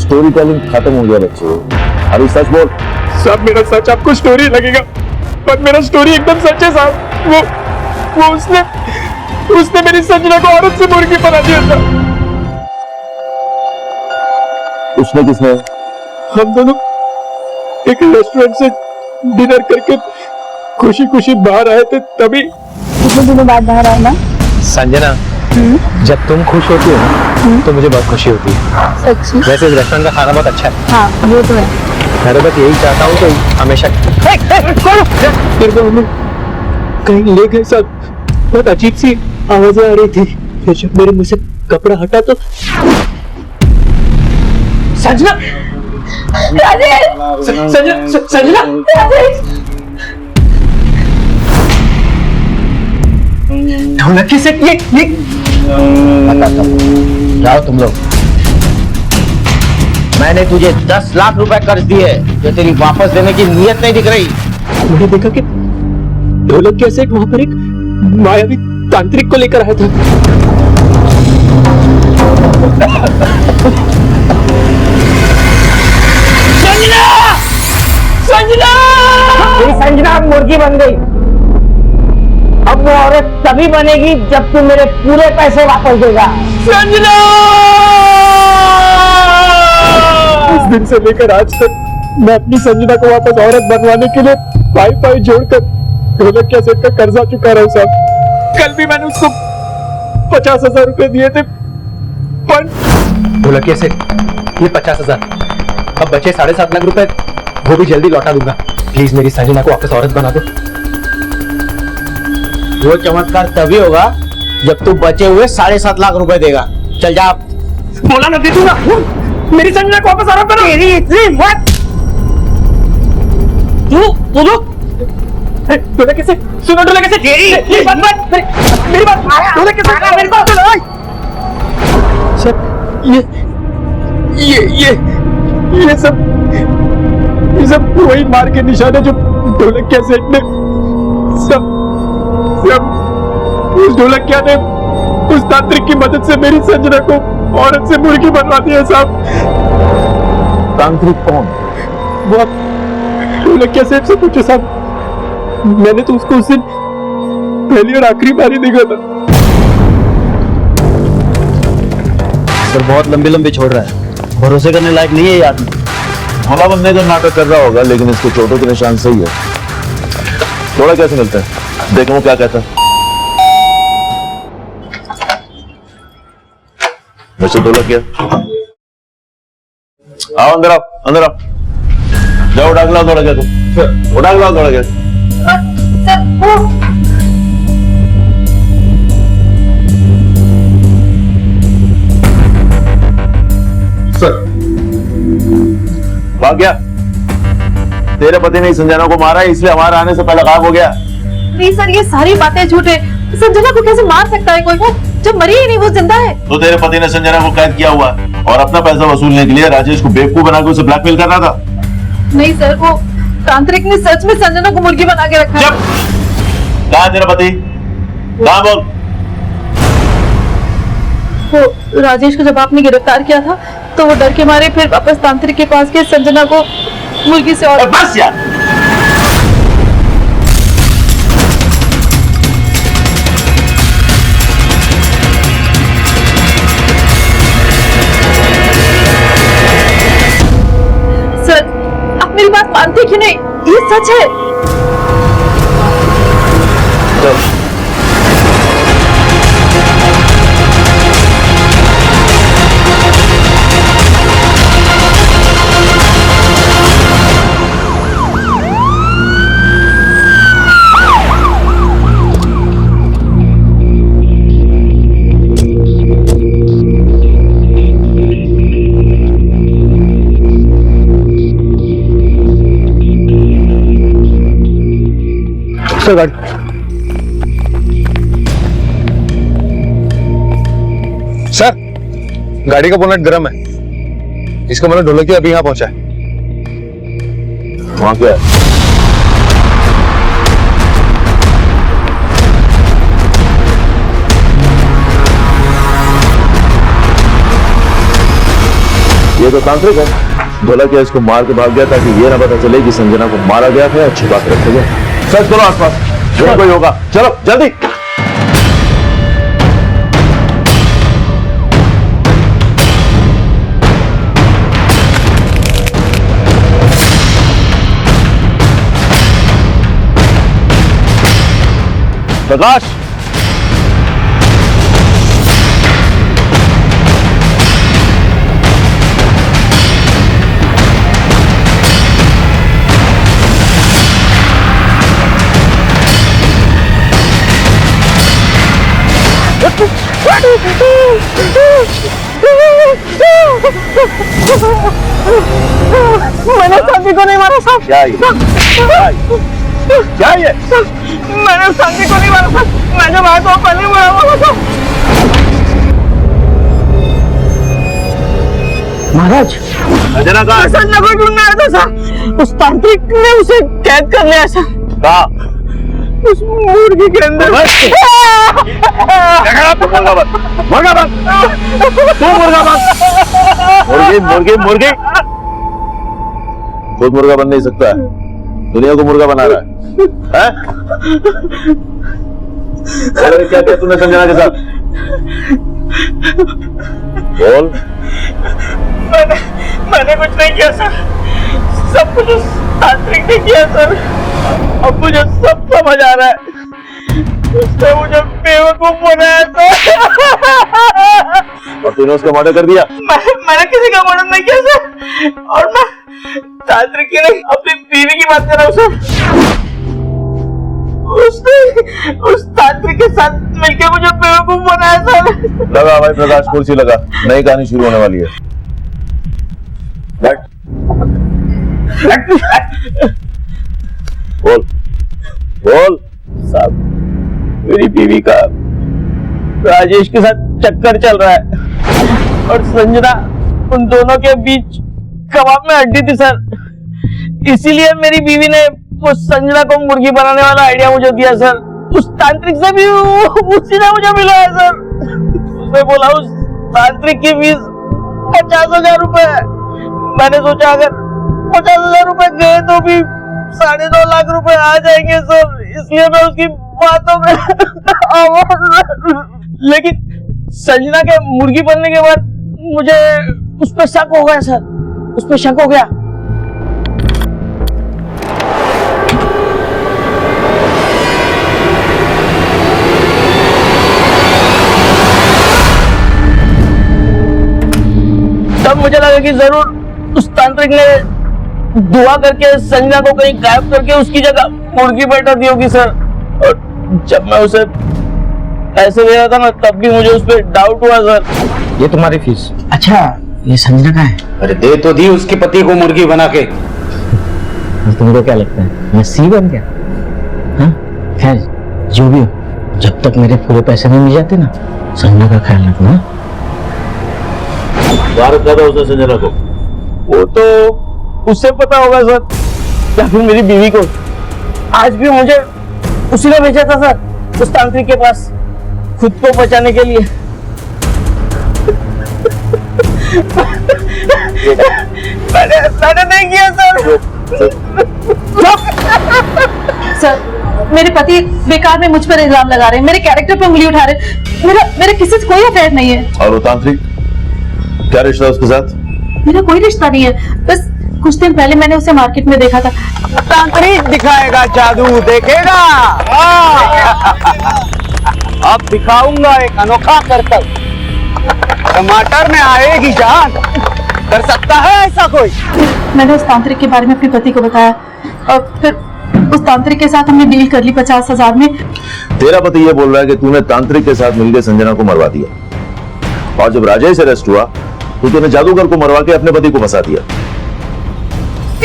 स्टोरी टेलिंग खत्म हो गया बच्चे, अभी सच बोल। साहब मेरा सच आपको स्टोरी लगेगा, पर मेरा स्टोरी एकदम सच है साहब। वो उसने मेरी संजना को औरत से मुर्गी बना दिया था। उसने किसने? हम दोनों एक रेस्टोरेंट से डिनर करके खुशी खुशी बाहर आए थे, तभी। कितने दिनों बाद बाहर आए ना? संजना, जब तुम खुश होती हो ना तो मुझे बहुत खुशी होती है। सच्ची? वैसे इस रेस्टोरेंट का खाना बहुत अच्छा है। हाँ वो तो है। मैं तो बस यही चाहता हूँ कि हमेशा कहीं ले गए साहब। बहुत अजीब सी आवाजें आ रही थी, फिर जब मेरे मुंह से कपड़ा हटा तो संजना। संजना ढोलकी से ये जाओ तुम लोग। मैंने तुझे 10 लाख रुपए कर्ज दिए, जो तेरी वापस देने की नीयत नहीं दिख रही। मैंने देखा कि ढोलक के सेठ वहां पर एक मायावी तांत्रिक को लेकर आया था। संजना! संजना! तेरी संजना मुर्गी बन गई। अब वो औरत तभी बनेगी जब तू मेरे पूरे पैसे वापस देगा। संजना! उस दिन से लेकर आज तक मैं अपनी संजना को वापस औरत बनवाने के लिए पाई जोड़कर ढोलक के सेठ का कर्जा चुका रहा हूं साहब। कल भी मैंने उसको 50,000 रुपए दिए थे, पर ढोलकिया से ये 50,000, अब बचे 7.5 लाख रुपए, वो भी जल्दी लौटा दूंगा। प्लीज मेरी संजना को वापस औरत बना दो। वो चमत्कार तभी होगा जब तू बचे हुए 7.5 लाख रुपए देगा। चल जा। बोला ना दे दूंगा। मेरी संजना को वापस औरत बना। तेरी इतनी मत। तू ढोलक कैसे सुनो, ढोलक कैसे मेरी बात ढोलक कैसे मेरी बात सुनो। सब ये सब वही मार के निशान है जो ढोलक के सेठ ने सब उस ढोलकिया ने उस तांत्रिक की मदद से मेरी संजना को औरत से मुर्गी बनवा दिया साहब। तांत्रिक कौन? वो ढोलकिया सेठ से पूछो साहब, मैंने तो उसको उस दिन पहली और आखिरी बारी देखा था। सर बहुत लंबी छोड़ रहा है, भरोसे करने लायक नहीं है ये आदमी। भोला बनने का नाटक कर रहा होगा, लेकिन इसके चोटों के निशान सही है। थोड़ा कैसे मिलता है, देखो वो क्या कहता है। वैसे ढोलक क्या? आओ अंदर आओ, अंदर आओ। जाओ उठा के लाओ थोड़ा क्या, तुम उठा के लाओ थोड़ा क्या। सर भाग गया? तेरे पति ने संजना को मारा है, इसलिए हमारे आने से पहले गायब हो गया। नहीं सर, ये सारी बातें झूठ है। संजना को कैसे मार सकता है कोई? वो जब मरी ही नहीं, वो जिंदा है। तो तेरे पति ने संजना को कैद किया हुआ है और अपना पैसा वसूलने के लिए राजेश को बेवकूफ बनाकर उसे ब्लैकमेल कर रहा था। नहीं सर, वो तांत्रिक ने सच में संजना को मुर्गी बना के रखा है। कहाँ तेरा पति? कहाँ बोल? वो राजेश को जब आपने गिरफ्तार किया था तो वो डर के मारे फिर वापस तांत्रिक के पास गए संजना को मुर्गी से। और बस यार, सर आप मेरी बात मानते कि नहीं? ये सच है। चल गाड़ी। सर, गाड़ी का बोनट गर्म है। इसका मतलब ढोलकिया अभी यहाँ पहुंचा है। वहां क्या है? ये तो तांत्रिक है। ढोलकिया इसको मार के भाग गया ताकि ये ना पता चले कि संजना को मारा गया था और छिपा के रखा गया। सर्च करो आसपास, जो कोई होगा। चलो जल्दी। प्रकाश, मैंने संजय को नहीं मारा साहब। क्या ये? क्या ये? मैंने संजय को नहीं मारा साहब। मैं जब आया तो पहले मारा हुआ था। महाराज, संजना कहाँ है? संजना को ढूंढने आया था साहब। उस तांत्रिक ने उसे कैद कर लिया सर। कहाँ? उस मुर्गी के अंदर। मुर्गा बन, मुर्गा बन, तू मुर्गा बन। मुर्गी मुर्गी मुर्गी खुद मुर्गा बन नहीं सकता है, दुनिया को मुर्गा बना रहा है? अरे क्या किया तूने संजना के साथ? बोल। मैंने कुछ नहीं किया सर। सब कुछ उस तांत्रिक ने किया सर। अब मुझे सब समझ आ रहा है। उसने मुझे बेवकूफ बनाया सर। और तूने उसका मर्डर कर दिया? मैंने किसी का मर्डर नहीं किया सर। और मैं तांत्रिक की नहीं, अपनी बीवी की बात कर रहा हूँ सर। उसने उस तांत्रिक के साथ मिलकर मुझे बेवकूफ बनाया सर। लगा भाई प्रकाश, कुर्सी लगा, नई कहानी शुरू होने वाली है। बैठ। बोल बोल। साहब, मेरी बीवी का राजेश के साथ चक्कर चल रहा है और संजना उन दोनों के बीच कबाब में हड्डी थी सर। इसीलिए मेरी बीवी ने उस संजना को मुर्गी बनाने वाला आइडिया मुझे दिया सर। उस तांत्रिक से भी उसी ने मुझे मिलाया सर। उसने बोला उस तांत्रिक की फीस 50,000 रुपए है। मैंने सोचा अगर 50,000 रुपए गए तो भी 2.5 लाख रुपए आ जाएंगे सर। इसलिए मैं उसकी बातों में लेकिन संजना के मुर्गी बनने के बाद मुझे उस पर शक हो गया सर। उस पर शक हो गया। तब मुझे लगा कि जरूर उस तांत्रिक ने दुआ करके संजना को कहीं गायब करके उसकी जगह मुर्गी बैठा दी होगी सर। और जब मैं उसे पैसे दे रहा था ना, तब भी मुझे उस पर डाउट हुआ सर। ये तुम्हारी फीस। अच्छा, ये संजना का है? अरे दे तो दी उसके पति को मुर्गी बना के। तुमको क्या लगता है मैं सी बन गया? हाँ, खैर जो भी हो, जब तक मेरे पूरे पैसे नहीं मिल जाते ना, संजना का ख्याल रखना। भारत का था उसने संजना को? वो तो उससे पता होगा सर, या फिर मेरी बीवी को। आज भी मुझे उसी ने भेजा था सर उस तांत्रिक के पास, खुद को बचाने के लिए। मैंने नहीं किया सर। सर, मेरे पति बेकार में मुझ पर इल्जाम लगा रहे हैं, मेरे कैरेक्टर पे उंगली उठा रहे हैं। मेरा किसी से कोई अफेयर नहीं है। और वो तांत्रिक, क्या रिश्ता उसके साथ? मेरा कोई रिश्ता नहीं है, बस कुछ दिन पहले मैंने उसे मार्केट में देखा था। तांत्रिक दिखाएगा जादू, देखेगा। अब दिखाऊंगा एक अनोखा करतब। टमाटर में आएगी जान। कर सकता है ऐसा कोई? मैंने उस तांत्रिक के बारे में अपने पति को बताया और फिर उस तांत्रिक के साथ हमने डील कर ली 50,000 में। तेरा पति ये बोल रहा है कि तूने तांत्रिक के साथ मिलकर संजना को मरवा दिया, और जब राजेश अरेस्ट हुआ तो तूने जादूगर को मरवा के अपने पति को फंसा दिया।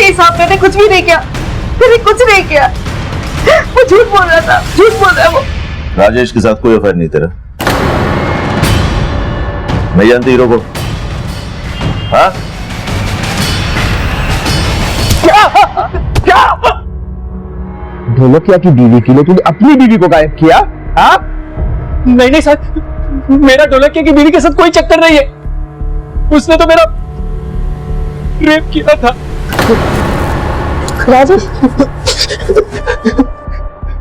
साहब, मैंने कुछ भी नहीं किया, मैंने कुछ नहीं किया। वो झूठ बोल रहा था, झूठ बोल रहा है वो। राजेश के साथ कोई अफेयर नहीं तेरा? नहीं जानती हीरो को? हाँ? क्या ढोलकिया की बीवी के लिए तूने अपनी बीवी को गायब किया? हाँ? नहीं नहीं सर, मेरा ढोलकिया की बीवी के साथ कोई चक्कर नहीं है। उसने तो मेरा रेप किया था। राजेश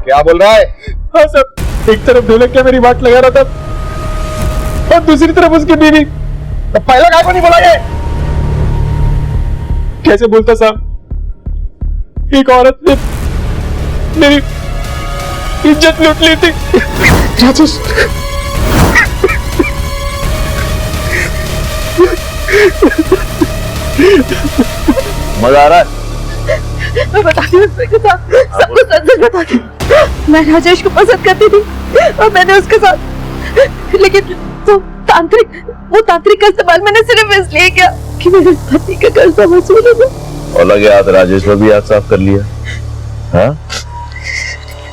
क्या बोल रहा है? हाँ सर, एक तरफ ढोलकिया मेरी बात लगा रहा था और दूसरी तरफ उसकी बीवी। तो पहले काय को नहीं बोला ये? कैसे बोलता साहब? एक औरत ने मेरी इज्जत लूट ली थी। राजेश मजा आ रहा है? मैं बताती हूँ सबको सच सच बताती हूँ। मैं राजेश को पसंद करती थी और मैंने उसके साथ, लेकिन तो वो तांत्रिक का इस्तेमाल मैंने सिर्फ इसलिए किया कि मेरे पति का कर्जा वसूल हो। और लगे हाथ राजेश पर भी हाथ साफ कर लिया। हाँ?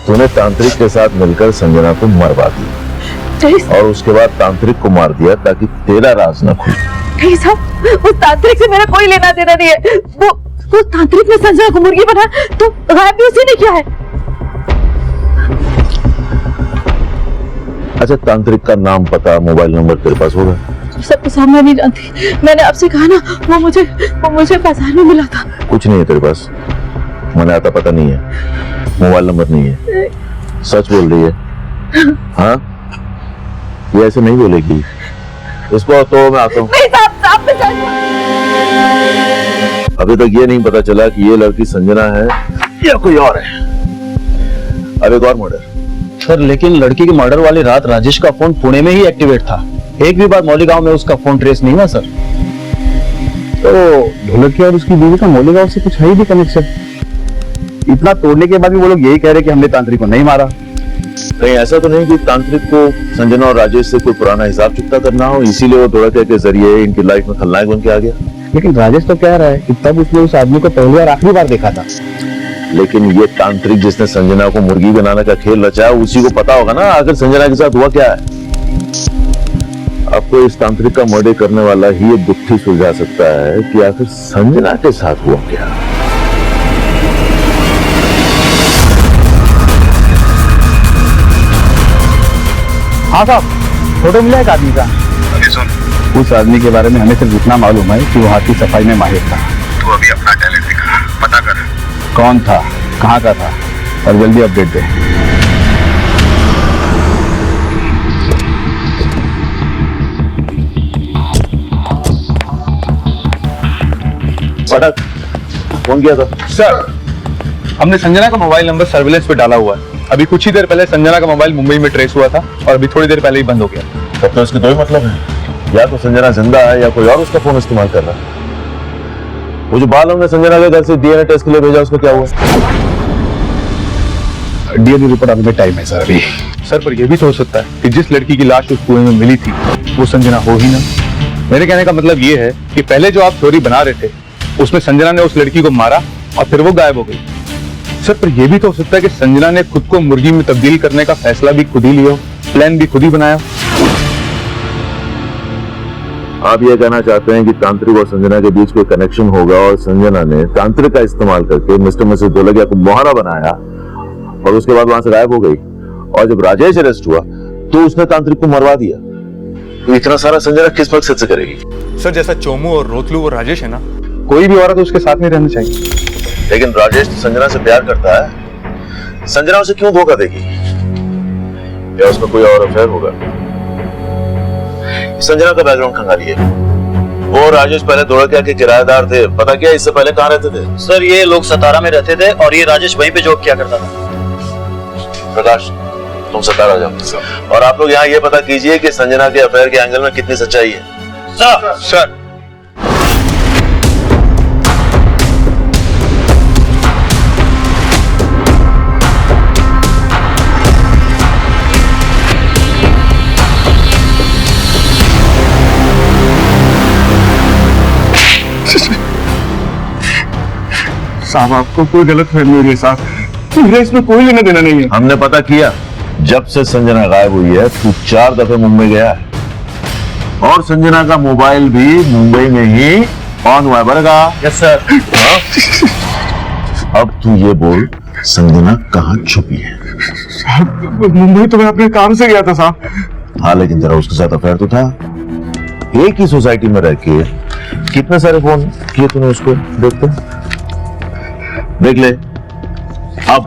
तूने तांत्रिक के साथ मिलकर संजना को मरवा दिया और उसके बाद तांत्रिक को मार दिया ताकि तेरा राज न खुले। नहीं साहब, उस तांत्रिक से मेरा कोई लेना देना नहीं है। वो तांत्रिक ने संजना को मुर्गी बना तो गायब भी उसी ने किया है। अच्छा, तांत्रिक का नाम, पता, मोबाइल नंबर तेरे पास होगा? सबके सामने नहीं जानती। मैंने आपसे कहा ना, वो मुझे बाजार में मिला था। कुछ नहीं है तेरे पास? मैंने आता पता नहीं है, मोबाइल नंबर नहीं है, सच बोल रही है? हाँ? ये ऐसे नहीं बोलेगी। इसको तो मैं आता हूँ। अभी तक ये नहीं पता चला कि ये लड़की संजना है या कोई और है। अब एक और मर्डर। सर, लेकिन लड़की के मर्डर वाली रात राजेश का फोन पुणे में ही एक्टिवेट था। एक भी बार मौलीगांव में उसका फोन ट्रेस नहीं हुआ सर। तो ढोलकिया और उसकी बीवी का मौलीगांव से कुछ है ही भी कनेक्शन। इतना तोड़ने के बाद भी वो लोग यही कह रहे कि हमने तांत्रिक को नहीं मारा। कहीं ऐसा तो नहीं कि तांत्रिक को संजना और राजेश से कोई पुराना हिसाब चुकता करना हो, इसीलिए वो ढोलकिया के जरिए इनकी लाइफ में खलनायक बन के आ गया? लेकिन राजेश तो कह रहा है कि तब उसने उस आदमी को पहली और आखिरी बार देखा था। लेकिन ये तांत्रिक जिसने संजना को मुर्गी बनाने का खेल रचा, उसी को पता होगा ना आखिर संजना के साथ हुआ क्या है। आपको इस तांत्रिक का मर्डर करने वाला ही ये गुत्थी सुलझा सकता है कि आखिर संजना के साथ हुआ क्या। हाँ साहब, फोटो मिला एक आदमी का। उस आदमी के बारे में हमें सिर्फ इतना मालूम है कि वो हाथ की सफाई में माहिर था। तू अभी अपना टैलेंट दिखा, पता कर कौन था, कहाँ का था, और जल्दी अपडेट दे। पटक फोन किया था? सर, हमने संजना का मोबाइल नंबर सर्विलेंस पे डाला हुआ है। अभी कुछ ही देर पहले संजना का मोबाइल मुंबई में ट्रेस हुआ था और अभी थोड़ी देर पहले ही बंद हो गया। तब तो इसके दो ही मतलब है, या तो संजना जिंदा है या कोई और उसका फोन इस्तेमाल कर रहा है। वो जो बाल हमने संजना के घर से डीएनए टेस्ट के लिए भेजा, उसका क्या हुआ? डीएनए रिपोर्ट आने में टाइम है सर अभी। सर, पर यह भी तो हो सकता है कि जिस लड़की की लाश उस कुएं में मिली थी वो संजना हो ही ना। मेरे कहने का मतलब ये है कि पहले जो आप थ्योरी बना रहे थे उसमें संजना ने उस लड़की को मारा और फिर वो गायब हो गई। सर, पर यह भी तो हो सकता है कि संजना ने खुद को मुर्गी में तब्दील करने का फैसला भी खुद ही लिया, प्लान भी खुद ही बनाया। आप ये कहना चाहते हैं कि तांत्रिक और संजना के बीच कोई कनेक्शन होगा और संजना ने तांत्रिक का इस्तेमाल करके मिस्टर मिसेस ढोलकिया को मोहरा बनाया और उसके बाद वहां से गायब हो गई, और जब राजेश अरेस्ट हुआ तो उसने तांत्रिक को मरवा दिया। तो इतना सारा संजना किस मकसद से करेगी? सर, जैसा चोमू और रोतलू वो राजेश है ना, कोई भी औरत उसके साथ नहीं रहना चाहिए। लेकिन राजेश तो संजना से प्यार करता है, संजना उसे क्यों धोखा देगी? या उसका कोई और अफेयर होगा? संजना का बैकग्राउंड खंगालिए। वो राजेश पहले ढोलकिया के किराएदार थे, पता क्या इससे पहले कहाँ रहते थे? सर, ये लोग सतारा में रहते थे और ये राजेश वहीं पे जॉब किया करता था। प्रकाश, तुम सतारा जाओ और आप लोग यहाँ ये पता कीजिए कि संजना के अफेयर के एंगल में कितनी सच्चाई है। सर, साहब, आपको कोई गलत फहमी हो रही है साहब। मेरा इसमें कोई लेना देना नहीं है। हमने पता किया, जब से संजना गायब हुई है तू 4 दफे मुंबई गया है और संजना का मोबाइल भी मुंबई में ही ऑन हुआ है। बरगा? Yes sir. अब तू ये बोल, संजना कहाँ छुपी है? मुंबई तो मैं अपने काम से गया था साहब। हाँ, लेकिन जरा उसके साथ अफेयर तो था। एक ही सोसाइटी में रह के कितने सारे फोन किए तूने उसको? देख ले। अब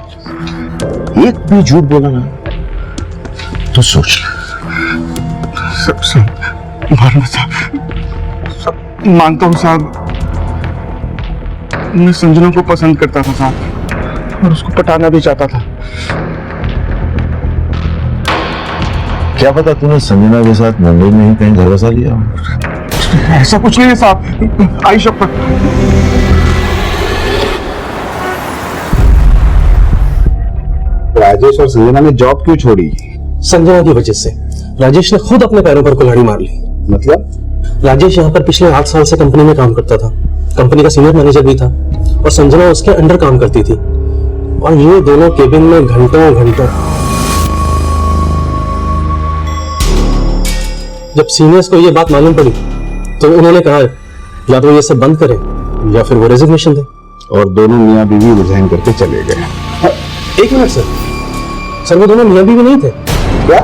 एक भी झूठ बोला ना तो सोच ले। मानता हूँ साहब, मैं संजना को पसंद करता था साहब और उसको पटाना भी चाहता था। क्या पता तूने संजना के साथ मुंबई में ही कहीं घर बसा लिया हो? ऐसा कुछ नहीं है साहब, आई शपथ। राजेश और संजना ने जॉब क्यों छोड़ी? संजना की वजह से। राजेश ने खुद अपने पैरों पर कुल्हाड़ी मार ली। मतलब? राजेश यहाँ पर पिछले 8 साल से कंपनी में काम करता था, कंपनी का सीनियर मैनेजर भी था और संजना उसके अंडर काम करती थी और ये दोनों केबिन में घंटों घंटों। जब सीनियर्स को ये बात मालूम पड़ी तो उन्होंने कहा या तो ये सब बंद करें या फिर वो रेजिग्नेशन दें। और दोनों मियां बीवी रिजाइन करके चले गए। एक मिनट सर, वो दोनों मियां बीवी नहीं थे। क्या?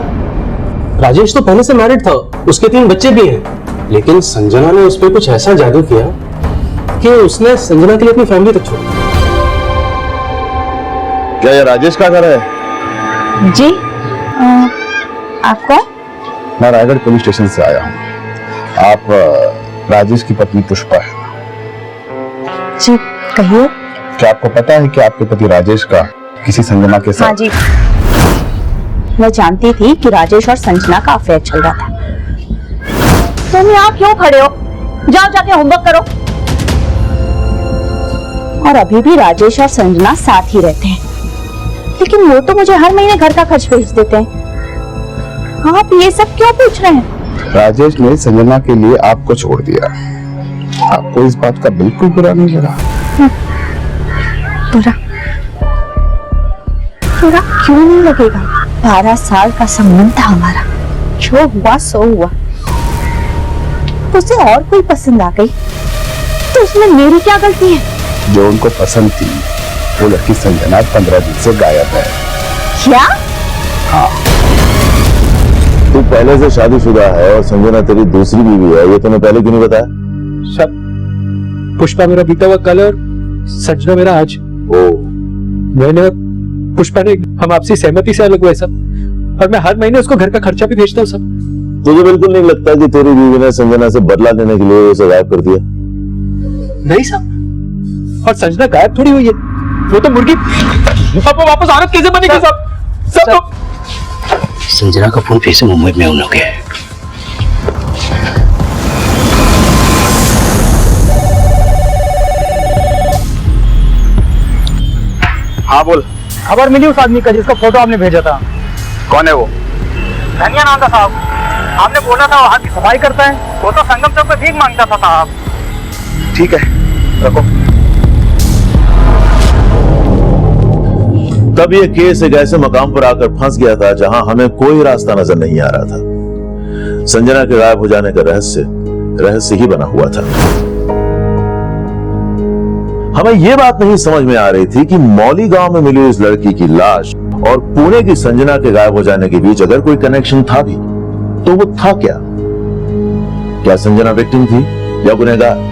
राजेश तो पहले से मैरिड था, उसके 3 बच्चे भी हैं, लेकिन संजना ने उस पर कुछ ऐसा जादू किया कि उसने संजना के लिए अपनी फैमिली तक छोड़ी। क्या ये राजेश का घर है? जी। आप कौन? मैं रायगढ़ पुलिस स्टेशन से आया हूँ। आप राजेश की पत्नी पुष्पा है? जी कहिए। क्या आपको पता है कि आपके पति राजेश का किसी संजना के साथ? हाँ जी, मैं जानती थी कि राजेश और संजना का अफेयर चल रहा था। तुम यहाँ क्यों खड़े हो? जाओ जाके होमवर्क करो। और अभी भी राजेश और संजना साथ ही रहते हैं, लेकिन वो तो मुझे हर महीने घर का खर्च भेज देते हैं। आप ये सब क्यों पूछ रहे हैं? राजेश ने संजना के लिए आपको छोड़ दिया। आपको इस बात का बिल्कुल बुरा नहीं लगा? बुरा बुरा क्यों नहीं लगेगा? 12 साल का संबंध था हमारा, जो हुआ सो हुआ। उसे और कोई पसंद आ गई तो उसमें मेरी क्या गलती है? जो उनको पसंद थी वो लड़की संजना 15 दिन से गायब है। क्या? हाँ। तू पहले से शादीशुदा है और संजना तेरी दूसरी बीवी है, ये तूने पहले क्यों नहीं बताया? सब पुष्पा मेरा बीता हुआ कल और संजना मेरा आज। मैंने पुष्पा ने हम आपसी सहमति से अलग हुए सब, और मैं हर महीने उसको घर का खर्चा भी भेजता हूँ सब। तुझे बिल्कुल नहीं लगता कि तेरी बीवी ने संजना से बदला लेने के लिए उसे गायब कर दिया? नहीं साहब, और संजना गायब थोड़ी हुई है, वो तो मुर्गी। अब वो वापस औरत कैसे बनेगी साहब? सब संजना का फोन फिर से मुंबई में उन लोग है। हाँ बोल। खबर मिली उस आदमी का जिसका फोटो आपने भेजा था। कौन है वो? धनिया नाम था साहब। आपने बोला था वहाँ की सफाई करता है, वो तो संगम चौक पे भीख मांगता था साहब। ठीक है, रखो। तब ये केस एक ऐसे मकाम पर आकर फंस गया था जहां हमें कोई रास्ता नजर नहीं आ रहा था। संजना के गायब हो जाने का रहस्य ही बना हुआ था। हमें यह बात नहीं समझ में आ रही थी कि मौली गांव में मिली इस लड़की की लाश और पुणे की संजना के गायब हो जाने के बीच अगर कोई कनेक्शन था भी तो वो था क्या? क्या संजना विक्टिम थी या गुनहगार?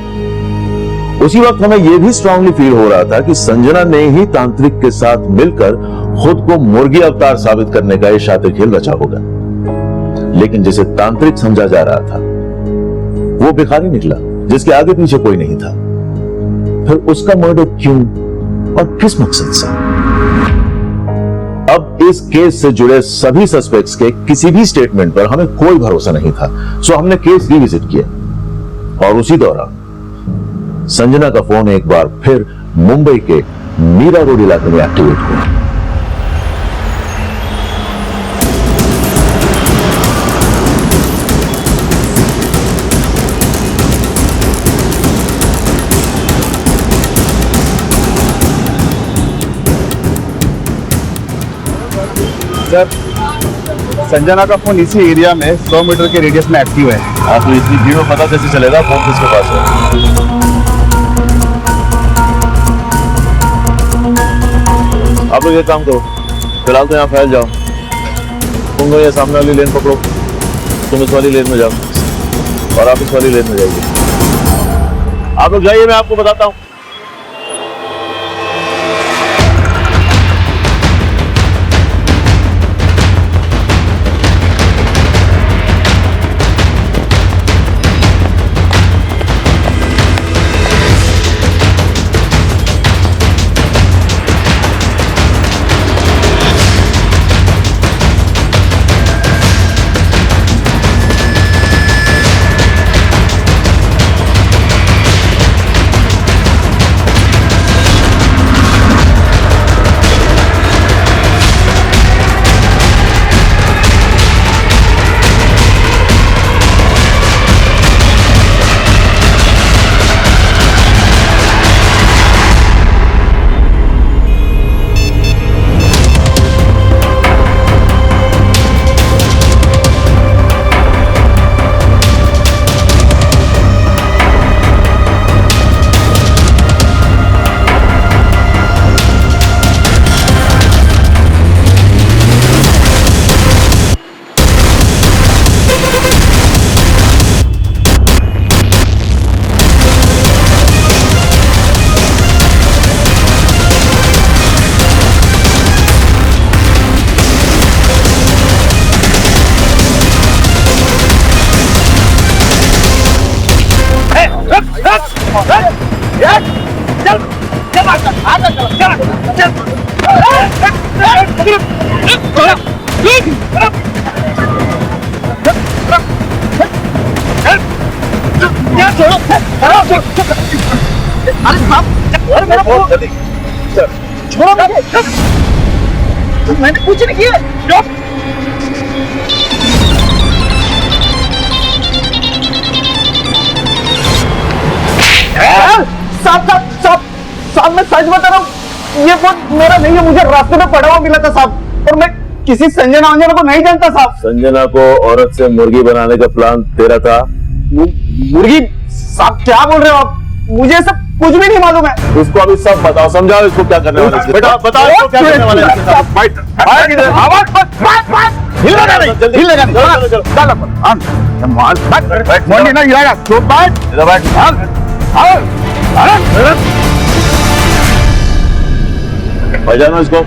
उसी वक्त हमें यह भी स्ट्रांगली फील हो रहा था कि संजना ने ही तांत्रिक के साथ मिलकर खुद को मुर्गी अवतार साबित करने का यह शातिर खेल रचा होगा। लेकिन जिसे तांत्रिक समझा जा रहा था वो भिखारी निकला जिसके आगे पीछे कोई नहीं था। फिर उसका मर्डर क्यों और किस मकसद से? अब इस केस से जुड़े सभी सस्पेक्ट्स के किसी भी स्टेटमेंट पर हमें कोई भरोसा नहीं था, सो हमने केस रिविजिट किया और उसी दौरान संजना का फोन एक बार फिर मुंबई के मीरा रोड इलाके में एक्टिवेट हुआ। सर, संजना का फोन इसी एरिया में 100 मीटर के रेडियस में एक्टिव है। हाँ, तो इतनी भीड़ में पता कैसे चलेगा फोन किसके पास है? आप लोग एक काम करो, फिलहाल तो यहाँ फैल जाओ। तुम ये सामने वाली लेन पकड़ो, तुम इस वाली लेन में जाओ और आप इस वाली लेन में जाइए। आप लोग जाइए, मैं आपको बताता हूँ। छोड़ो मुझे, मैंने कुछ नहीं किया। साहब मैं सच बता रहा हूँ, ये फोन मेरा नहीं है, मुझे रास्ते में पड़ा हुआ मिला था साहब, और मैं किसी संजना को नहीं जानता साहब। संजना को औरत से मुर्गी बनाने का प्लान तेरा था? मुर्गी? साहब क्या बोल रहे हो आप? मुझे सब कुछ भी नहीं मालूम है। इसको अभी सब बताओ, समझाओ इसको क्या करने वाले हैं। बेटा बताओ इसको क्या करने वाले हैं। आवाज मत हिलना नहीं, हिलना नहीं। मोड़ी ना हिलाएगा, चुप बैठ, इधर बैठ। पहचानो इसको।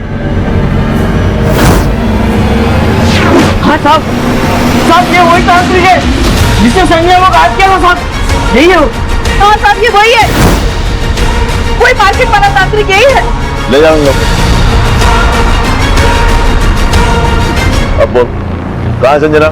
हाँ साहब, साहब ये वही तांत्रिक है जिसे संजय को घात किया था साहब, यही है वो। हाँ साहब ये वही है, कोई मार्केट वाला तांत्रिक यही है। ले जाऊंगा। अब बोल, कहाँ है संजना?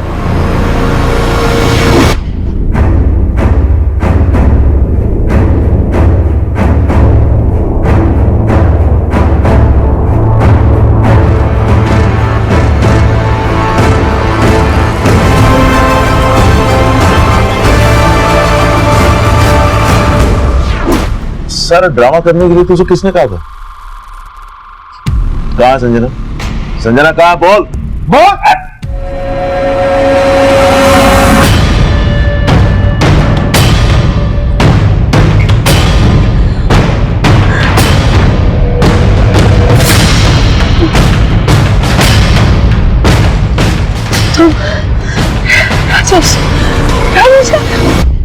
सारा ड्रामा करने के लिए तुझे किसने कहा था? कहाँ संजना? संजना कहाँ? बोल बोल।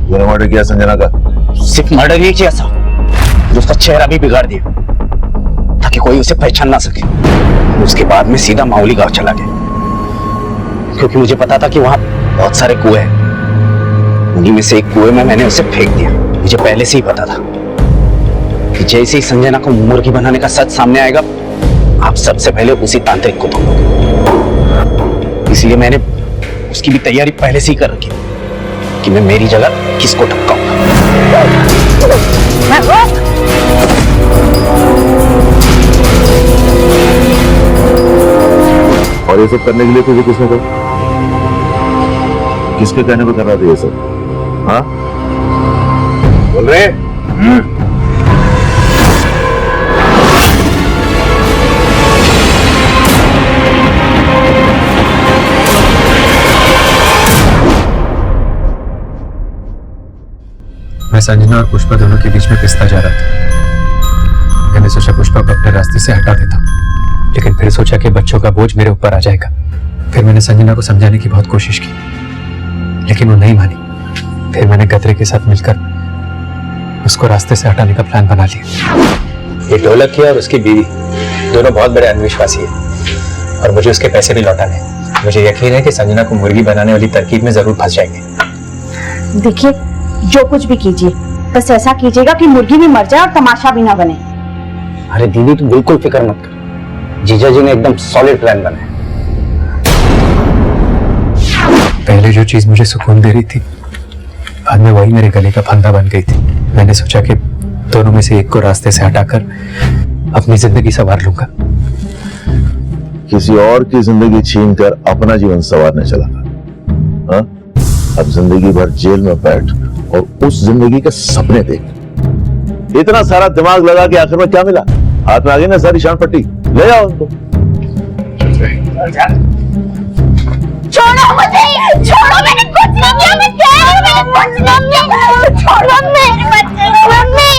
तूने मर्डर किया संजना का? सिर्फ मर्डर ही किया साहब, उसका चेहरा भी बिगाड़ दिया ताकि कोई उसे पहचान ना सके। उसके बाद में सीधा माउली गांव चला गया, क्योंकि मुझे पता था कि वहां बहुत सारे कुएं हैं। उन्हीं में से एक कुएं में मैंने उसे फेंक दिया। मुझे पहले से ही पता था कि जैसे ही संजना को मुर्गी बनाने का सच सामने आएगा, आप सबसे पहले उसी तांत्रिक को ढूंढोगे। इसलिए मैंने उसकी भी तैयारी पहले से ही कर रखी कि मैं मेरी जगह किसको टपकाऊंगा। और ये सब करने के लिए तुझे किसने कहा? किसके कहने पे कर रहा था ये सब? हाँ बोल रहे? मैं संजना और पुष्पा दोनों के बीच में पिसता जा रहा था। मैंने सोचा पुष्पा को अपने रास्ते से हटा देता हूँ, लेकिन फिर सोचा कि बच्चों का बोझ मेरे ऊपर आ जाएगा। फिर मैंने संजना को समझाने की बहुत कोशिश की, लेकिन वो नहीं मानी। फिर मैंने गदरे के साथ मिलकर उसको रास्ते से हटाने का प्लान बना लिया। ये ढोलक और उसकी बीवी दोनों बहुत बड़े अंधविश्वासी है और मुझे उसके पैसे भी लौटाने हैं। मुझे यकीन है कि संजना को मुर्गी बनाने वाली तरकीब में जरूर फंस जाएंगे। देखिए, जो कुछ भी कीजिए बस ऐसा कीजिएगा कि मुर्गी भी मर जाए और तमाशा भी ना बने। अरे दीदी तुम बिल्कुल फिक्र मत करो, जीजा जी ने एकदम सॉलिड प्लान बनाया। पहले जो चीज मुझे सुकून दे रही थी, बाद में वही मेरे गले का फंदा बन गई थी। मैंने सोचा कि दोनों में से एक को रास्ते से हटाकर अपनी जिंदगी संवार लूंगा। किसी और की जिंदगी छीनकर अपना जीवन संवारने चला था। हाँ? अब जिंदगी भर जेल में बैठ और उस जिंदगी के सपने देख। इतना सारा दिमाग लगा के आखिर में क्या मिला? हाथ में आ गई ना सारी शान पट्टी, ले जाओ उनको। छोड़ो मुझे, छोड़ो, मैंने कुछ नहीं किया, मैं कह रही हूं मैंने कुछ नहीं किया, छोड़ो मेरे बच्चे को। मम्मी,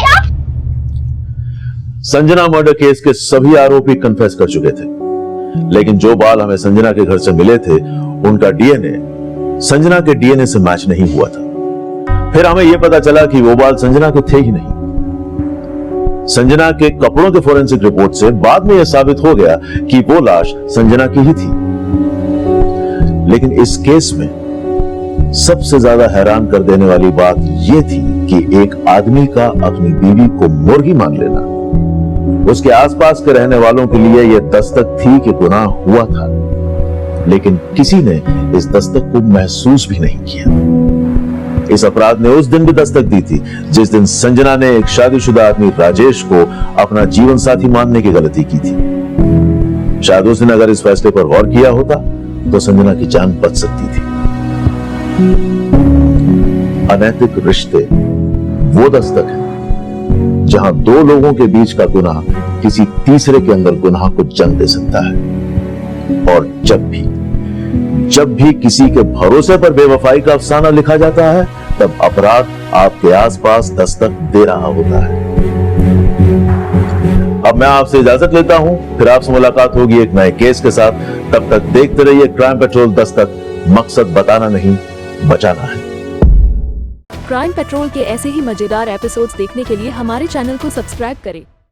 संजना मर्डर केस के सभी आरोपी कन्फेस कर चुके थे, लेकिन जो बाल हमें संजना के घर से मिले थे उनका डीएनए संजना के डीएनए से मैच नहीं हुआ था। फिर हमें यह पता चला कि वो बाल संजना के थे ही नहीं। संजना के कपड़ों के फोरेंसिक रिपोर्ट से बाद में यह साबित हो गया कि वो लाश संजना की ही थी। लेकिन इस केस में सबसे ज्यादा हैरान कर देने वाली बात यह थी कि एक आदमी का अपनी बीवी को मुर्गी मान लेना उसके आसपास के रहने वालों के लिए यह दस्तक थी कि गुनाह हुआ था, लेकिन किसी ने इस दस्तक को महसूस भी नहीं किया। इस अपराध ने उस दिन भी दस्तक दी थी जिस दिन संजना ने एक शादीशुदा आदमी राजेश को अपना जीवन साथी मानने की गलती की थी। शायद उस दिन अगर इस फैसले पर गौर किया होता तो संजना की जान बच सकती थी। अनैतिक रिश्ते वो दस्तक है जहां दो लोगों के बीच का गुनाह किसी तीसरे के अंदर गुनाह को जन्म दे सकता है। और जब भी किसी के भरोसे पर बेवफाई का अफसाना लिखा जाता है तब अपराध आपके आसपास दस्तक दे रहा होता है। अब मैं आपसे इजाजत लेता हूं, फिर आपसे मुलाकात होगी एक नए केस के साथ। तब तक देखते रहिए क्राइम पेट्रोल दस्तक, मकसद बताना नहीं बचाना है। क्राइम पेट्रोल के ऐसे ही मजेदार एपिसोड्स देखने के लिए हमारे चैनल को सब्सक्राइब करें